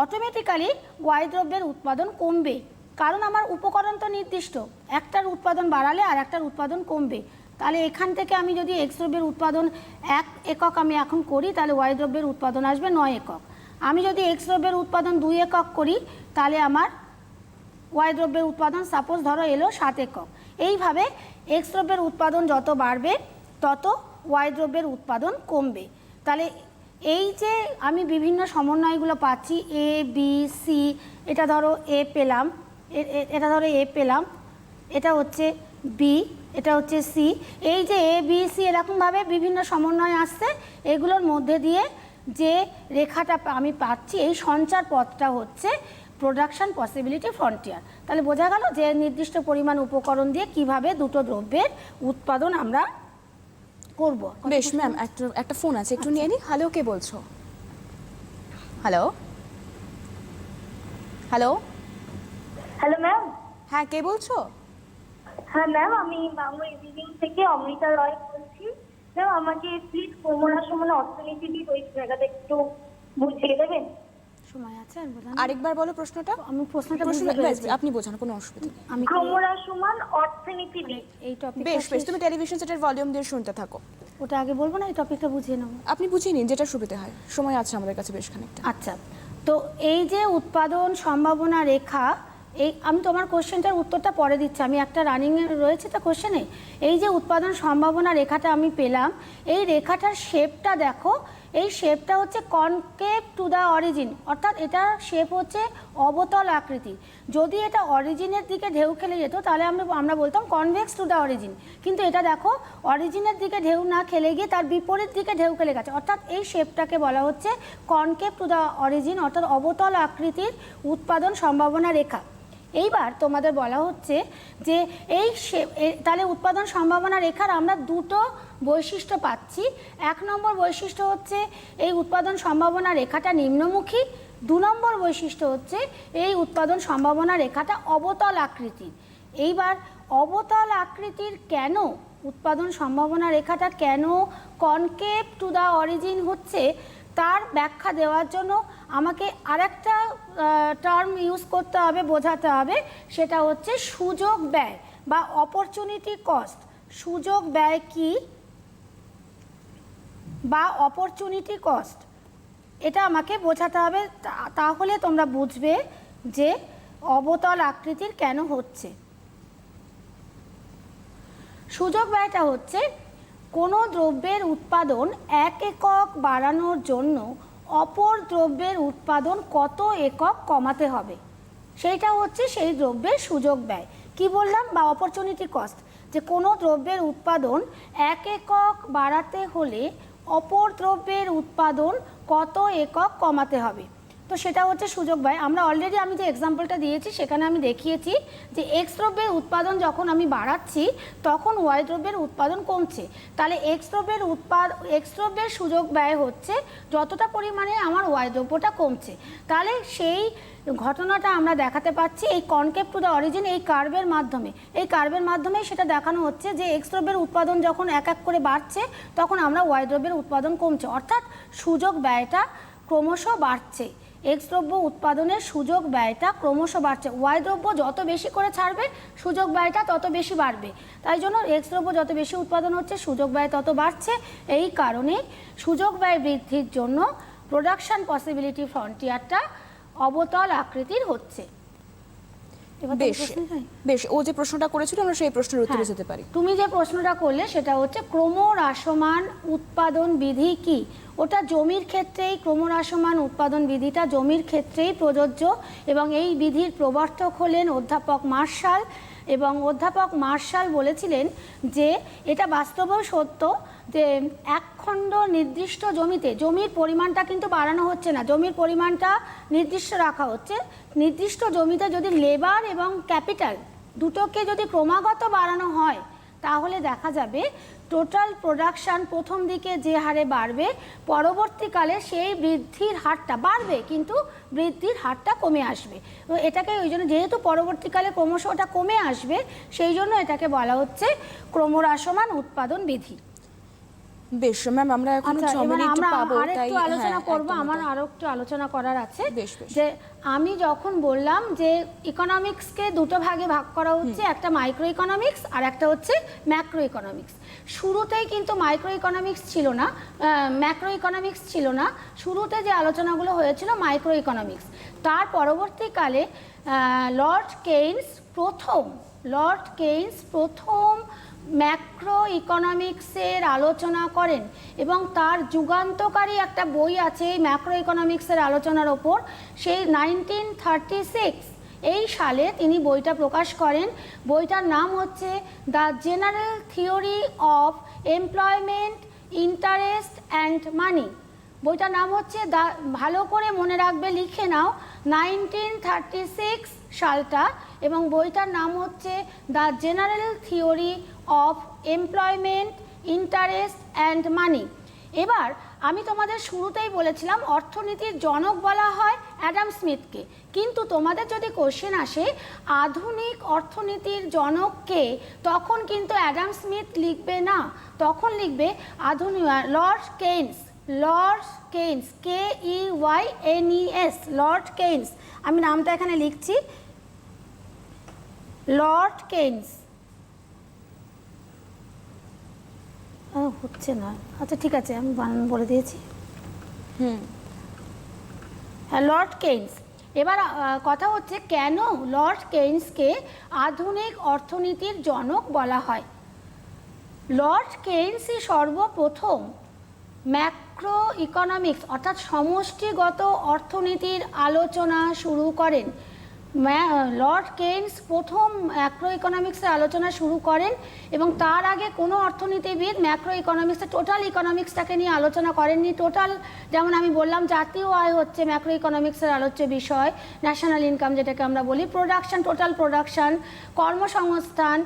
অটোমেটিক্যালি ওয়াই দ্রব্যের উৎপাদন কমবে, কারণ আমার উপকরণ তো নির্দিষ্ট, একটার উৎপাদন বাড়ালে আর একটার উৎপাদন কমবে। তাহলে এখান থেকে আমি যদি এক্স দ্রব্যের উৎপাদন 1 একক আমি এখন করি, তাহলে ওয়াই দ্রব্যের উৎপাদন আসবে 9 একক। আমি যদি এক্স দ্রব্যের উৎপাদন 2 একক করি, তাহলে আমার ওয়াই দ্রব্যের উৎপাদন সাপোজ ধরো এলো 7 একক। এইভাবে এক্স দ্রব্যের উৎপাদন যত বাড়বে তত ওয়াই দ্রব্যের উৎপাদন কমবে। তাহলে এই যে আমি বিভিন্ন সমন্বয়গুলো পাচ্ছি, এ বি সি, এটা ধরো এ পেলাম, এটা ধরো এ পেলাম, এটা হচ্ছে বি, এটা হচ্ছে সি, এই যে এ বি সি এরকমভাবে বিভিন্ন সমন্বয় আসছে, এগুলোর মধ্যে দিয়ে যে রেখাটা আমি পাচ্ছি, এই সঞ্চার পথটা হচ্ছে প্রোডাকশান পসিবিলিটি ফ্রন্টিয়ার। তাহলে বোঝা গেল যে নির্দিষ্ট পরিমাণ উপকরণ দিয়ে কিভাবে দুটো দ্রব্যের উৎপাদন আমরা করব। বেশ ম্যাম, একটা ফোন আছে, একটু নিয়ে নিই। হ্যালো, কে বলছো? Hello hello hello ma'am. হ্যাঁ, কে বলছো? হ্যাঁ ম্যাম, আমি বাংলা ইভিনিং থেকে অমৃতা রয় বলছি। ম্যাম, আমাকে প্লিজ কোমরাসমান অর্থনীতিবিদ ওই জায়গাটা একটু বুঝিয়ে দেবেন? সময় আছে আর বললাম আরেকবার বলো প্রশ্নটা। আমি প্রশ্নটা প্রশ্ন বুঝতে পেরেছি। আপনি বোঝানো, কোনো অসুবিধা নেই। আমি কোমরাসমান অর্থনীতিবিদ। এই টপিক বেশ বেশ, তুমি টেলিভিশন সেটের ভলিউম দিয়ে শুনতে থাকো। ওটা আগে বলবো না, এই টপিকটা বুঝিয়ে নেবো। আপনি বুঝিয়ে নিন, যেটা সুবিধা হয়। সময় আছে আমাদের কাছে বেশ খানিকটা। আচ্ছা, তো এই যে উৎপাদন সম্ভাবনা রেখা, এই আমি তোমার কোশ্চেনটার উত্তরটা পরে দিচ্ছি, আমি একটা রানিং রয়েছে তো কোশ্চেনে। এই যে উৎপাদন সম্ভাবনা রেখাটা আমি পেলাম, এই রেখাটার শেপটা দেখো, এই শেপটা হচ্ছে কনকেভ টু দ্য অরিজিন, অর্থাৎ এটার শেপ হচ্ছে অবতল আকৃতি। যদি এটা অরিজিনের দিকে ঢেউ খেলে যেত তাহলে আমরা বলতাম কনভেক্স টু দ্য অরিজিন, কিন্তু এটা দেখো অরিজিনের দিকে ঢেউ না খেলে গিয়ে তার বিপরীত দিকে ঢেউ খেলে গেছে, অর্থাৎ এই শেপটাকে বলা হচ্ছে কনকেভ টু দ্য অরিজিন, অর্থাৎ অবতল আকৃতির উৎপাদন সম্ভাবনা রেখা। এইবার তোমাদের বলা হচ্ছে যে এই তাহলে উৎপাদন সম্ভাবনা রেখার আমরা দুটো বৈশিষ্ট্য পাচ্ছি। 1 নম্বর বৈশিষ্ট্য হচ্ছে এই উৎপাদন সম্ভাবনা রেখাটা নিম্নমুখী। 2 নম্বর বৈশিষ্ট্য হচ্ছে এই উৎপাদন সম্ভাবনা রেখাটা অবতল আকৃতির। এইবার অবতল আকৃতির কেন উৎপাদন সম্ভাবনা রেখাটা কেন কনকেভ টু দ্য অরিজিন হচ্ছে, তার ব্যাখ্যা দেওয়ার জন্য আমাকে আরেকটা টার্ম ইউজ করতে হবে, বোঝাতে হবে, সেটা হচ্ছে সুযোগ ব্যয় বা অপরচুনিটি কস্ট। সুযোগ ব্যয় কি বা অপরচুনিটি কস্ট, এটা আমাকে বোঝাতে হবে, তাহলে তোমরা বুঝবে যে অবতল আকৃতির কেন হচ্ছে। সুযোগ ব্যয়টা হচ্ছে কোনো দ্রব্যের উৎপাদন 1 একক বাড়ানোর জন্য অপর দ্রব্যের উৎপাদন কত একক কমাতে হবে, সেইটা হচ্ছে সেই দ্রব্যের সুযোগ ব্যয়। কি বললাম? বা অপরচুনিটি কস্ট, যে কোনো দ্রব্যের উৎপাদন 1 একক বাড়াতে হলে অপর দ্রব্যের উৎপাদন কত একক কমাতে হবে, তো সেটা হচ্ছে সুযোগ ব্যয়। আমরা অলরেডি আমি যে এক্সাম্পলটা দিয়েছি সেখানে আমি দেখিয়েছি যে এক্স দ্রব্যের উৎপাদন যখন আমি বাড়াচ্ছি তখন ওয়াই দ্রব্যের উৎপাদন কমছে, তাহলে এক্স দ্রব্যের সুযোগ ব্যয় হচ্ছে যতটা পরিমাণে আমার ওয়াই দ্রব্যটা কমছে। তাহলে সেই ঘটনাটা আমরা দেখাতে পাচ্ছি এই কনকেভ টু দ্য অরিজিন এই কার্ভের মাধ্যমে। এই কার্ভের মাধ্যমেই সেটা দেখানো হচ্ছে যে এক্স দ্রব্যের উৎপাদন যখন এক এক করে বাড়ছে তখন আমরা ওয়াই দ্রব্যের উৎপাদন কমছে, অর্থাৎ সুযোগ ব্যয়টা ক্রমশ বাড়ছে। এক্স দ্রব্য উৎপাদনের সুযোগ ব্যয়টা ক্রমশ বাড়ছে, ওয়াই দ্রব্য যত বেশি করে ছাড়বে সুযোগ ব্যয়টা তত বেশি বাড়বে। তাই জন্য এক্স দ্রব্য যত বেশি উৎপাদন হচ্ছে সুযোগ ব্যয় তত বাড়ছে। এই কারণে সুযোগ ব্যয় বৃদ্ধির জন্য প্রোডাকশন পসিবিলিটি ফ্রন্টিয়ারটা অবতল আকৃতির হচ্ছে। বেশ, ও যে প্রশ্নটা করেছিল আমরা সেই প্রশ্নের উত্তরে যেতে পারি। তুমি যে প্রশ্নটা করলে সেটা হচ্ছে ক্রমহ্রাসমান উৎপাদন বিধি কি। ওটা জমির ক্ষেত্রেই, ক্রমহ্রাসমান উৎপাদন বিধিটা জমির ক্ষেত্রেই প্রযোজ্য এবং এই বিধির প্রবর্তক হলেন অধ্যাপক মার্শাল। এবং অধ্যাপক মার্শাল বলেছিলেন যে এটা বাস্তবেও সত্য যে এক খণ্ড নির্দিষ্ট জমিতে, জমির পরিমাণটা কিন্তু বাড়ানো হচ্ছে না, জমির পরিমাণটা নির্দিষ্ট রাখা হচ্ছে। নির্দিষ্ট জমিতে যদি লেবার এবং ক্যাপিটাল দুটোকে যদি ক্রমাগত বাড়ানো হয় তাহলে দেখা যাবে টোটাল প্রোডাকশান প্রথম দিকে যে হারে বাড়বে পরবর্তীকালে সেই বৃদ্ধির হারটা বাড়বে কিন্তু বৃদ্ধির হারটা কমে আসবে। তো এটাকে ওই জন্য যেহেতু পরবর্তীকালে ক্রমশ ওটা কমে আসবে সেই জন্য এটাকে বলা হচ্ছে ক্রমহ্রাসমান উৎপাদন বিধি। বেশ ম্যাম, আমরা এখন 6 মিনিট পাবো, তাই আলোচনা করব। আমার আরো একটু আলোচনা করার আছে। বেশ বেশ। যে আমি যখন বললাম যে ইকোনমিক্সকে দুটো ভাগে ভাগ করা হচ্ছে, একটা মাইক্রো ইকোনমিক্স আর একটা হচ্ছে ম্যাক্রো ইকোনমিক্স। শুরুতেই কিন্তু মাইক্রো ইকোনমিক্স ছিল না, ম্যাক্রো ইকোনমিক্স ছিল না, শুরুতে যে আলোচনাগুলো হয়েছিল মাইক্রো ইকোনমিক্স। তার পরবর্তীকালে লর্ড কেইনস প্রথম ম্যাক্রো ইকোনমিক্সের আলোচনা করেন এবং তার যুগান্তকারী একটা বই আছে এই ম্যাক্রো ইকোনমিক্সের আলোচনার ওপর। সেই 1936 এই সালে তিনি বইটা প্রকাশ করেন। বইটার নাম হচ্ছে the general theory of employment, interest and money. বইটার নাম হচ্ছে ভালো করে মনে রাখবে, লিখে নাও 1936 সালটা, এবং বইটার নাম হচ্ছে the general theory of employment, interest and money. এবার আমি তোমাদের শুরুতেই বলেছিলাম অর্থনীতির জনক বলা হয় অ্যাডাম স্মিথকে, কিন্তু তোমাদের যদি কোশ্চেন আসে আধুনিক অর্থনীতির জনককে, তখন কিন্তু অ্যাডাম স্মিথ লিখবে না, তখন লিখবে আধুনিক Lord Keynes. Lord Keynes, KEYNES, Lord Keynes. আমি নামটা এখানে লিখছি, লর্ড কেইনস। হচ্ছে না, আচ্ছা ঠিক আছে, আমি বানান বলে দিয়েছি। হ্যাঁ, লর্ড কেইনস। এবার কথা হচ্ছে কেন লর্ড কেইনসকে আধুনিক অর্থনীতির জনক বলা হয়। লর্ড কেইনসই সর্বপ্রথম ম্যাক্রো ইকোনমিক্স অর্থাৎ সমষ্টিগত অর্থনীতির আলোচনা শুরু করেন। লর্ড কেইনস প্রথম ম্যাক্রো ইকোনমিক্সের আলোচনা শুরু করেন এবং তার আগে কোনো অর্থনীতিবিদ ম্যাক্রো ইকোনমিক্সের টোটাল ইকোনমিক্সটাকে নিয়ে আলোচনা করেননি। টোটাল, যেমন আমি বললাম জাতীয় আয় হচ্ছে ম্যাক্রো ইকোনমিক্সের আলোচ্য বিষয়, ন্যাশনাল ইনকাম যেটাকে আমরা বলি, প্রোডাকশন, টোটাল প্রোডাকশন, কর্মসংস্থান,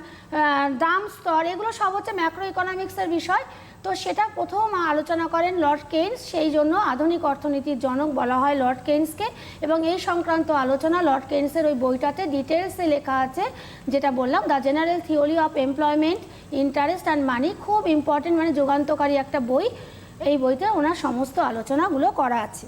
দাম স্তর, এগুলো সব হচ্ছে ম্যাক্রো ইকোনমিক্সের বিষয়। তো সেটা প্রথম আলোচনা করেন লর্ড কেইনস, সেই জন্য আধুনিক অর্থনীতির জনক বলা হয় লর্ড কেইনসকে। এবং এই সংক্রান্ত আলোচনা লর্ড কেইনসের ওই বইটাতে ডিটেলসে লেখা আছে, যেটা বললাম the general theory of employment, interest and money. খুব ইম্পর্টেন্ট, মানে যুগান্তকারী একটা বই। এই বইতে ওনার সমস্ত আলোচনাগুলো করা আছে।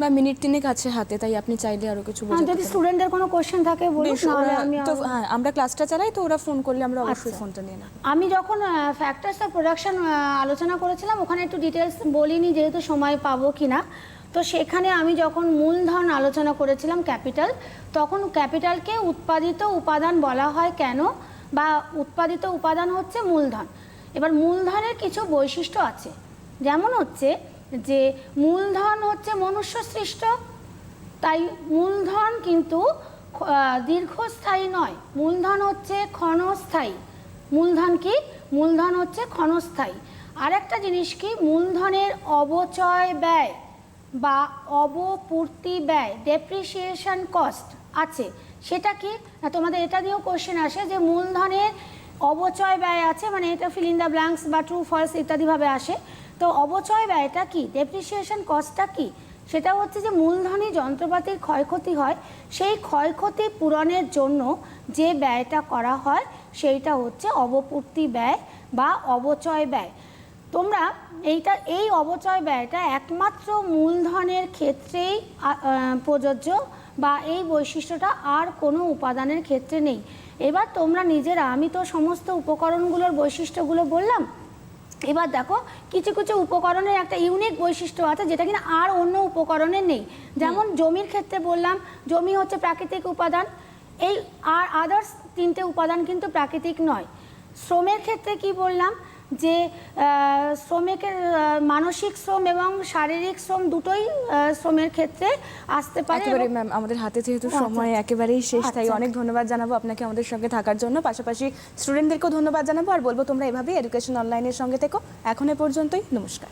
বা মিনিট 3 আছে হাতে, তাই আপনি চাইলে আরো কিছু বলতে যদি স্টুডেন্টদের কোনো কোশ্চেন থাকে বলুন, নাহলে আমি তো হ্যাঁ, আমরা ক্লাসটা চালাই, তো ওরা ফোন করলে আমরা অবশ্যই ফোনটা নিয়ে নেব। আমি যখন ফ্যাক্টরস অফ প্রোডাকশন আলোচনা করেছিলাম, ওখানে একটু ডিটেলস বলিনি যেহেতু সময় পাবো কি না। তো সেখানে আমি যখন মূলধন আলোচনা করেছিলাম, ক্যাপিটাল, তখন ক্যাপিটালকে উৎপাদিত উপাদান বলা হয় কেন, বা উৎপাদিত উপাদান হচ্ছে মূলধন। এবার মূলধনের কিছু বৈশিষ্ট্য আছে, যেমন হচ্ছে যে মূলধন হচ্ছে মনুষ্য সৃষ্ট, তাই মূলধন কিন্তু দীর্ঘস্থায়ী নয়, মূলধন হচ্ছে ক্ষণস্থায়ী। মূলধন কি? মূলধন হচ্ছে ক্ষণস্থায়ী। আরেকটা জিনিস কি, মূলধনের অবচয় ব্যয় বা অবপূর্তি ব্যয়, ডেপ্রিসিয়েশন কস্ট আছে। সেটা কি না, তোমাদের এটা নিয়েও কোশ্চেন আসে যে মূলধনের অবচয় ব্যয় আছে, মানে এটা ফিল ইন দ্য ব্ল্যাঙ্কস বা ট্রু ফলস ইত্যাদিভাবে আসে। তো অবচয় ব্যয়টা কি, ডেপ্রিসিয়েশন কস্টটা কি? সেটা হচ্ছে যে মূলধনী যন্ত্রপাতির ক্ষয়ক্ষতি হয়, সেই ক্ষয়ক্ষতি পূরণের জন্য যে ব্যয়টা করা হয় সেইটা হচ্ছে অবপূর্তি ব্যয় বা অবচয় ব্যয়। তোমরা এই অবচয় ব্যয়টা একমাত্র মূলধনের ক্ষেত্রেই প্রযোজ্য, বা এই বৈশিষ্ট্যটা আর কোনো উপাদানের ক্ষেত্রে নেই। এবার তোমরা নিজেরা, আমি তো সমস্ত উপকরণগুলোর বৈশিষ্ট্যগুলো বললাম, এবার দেখো কিছু কিছু উপকরণের একটা ইউনিক বৈশিষ্ট্য আছে যেটা কিনা আর অন্য উপকরণের নেই। যেমন জমির ক্ষেত্রে বললাম, জমি হচ্ছে প্রাকৃতিক উপাদান, এই আর আদার্স 3টে উপাদান কিন্তু প্রাকৃতিক নয়। শ্রমের ক্ষেত্রে কি বললাম, যে শ্রমিকের মানসিক শ্রম এবং শারীরিক শ্রম দুটোই শ্রমের ক্ষেত্রে আসতে পারে। একেবারে ম্যাম, আমাদের হাতে যেহেতু সময় একেবারেই শেষ, তাই অনেক ধন্যবাদ জানাবো আপনাকে আমাদের সঙ্গে থাকার জন্য। পাশাপাশি স্টুডেন্টদেরকেও ধন্যবাদ জানাবো, আর বলবো তোমরা এভাবেই এডুকেশন অনলাইনের সঙ্গে থেকো। এখন এ পর্যন্তই, নমস্কার।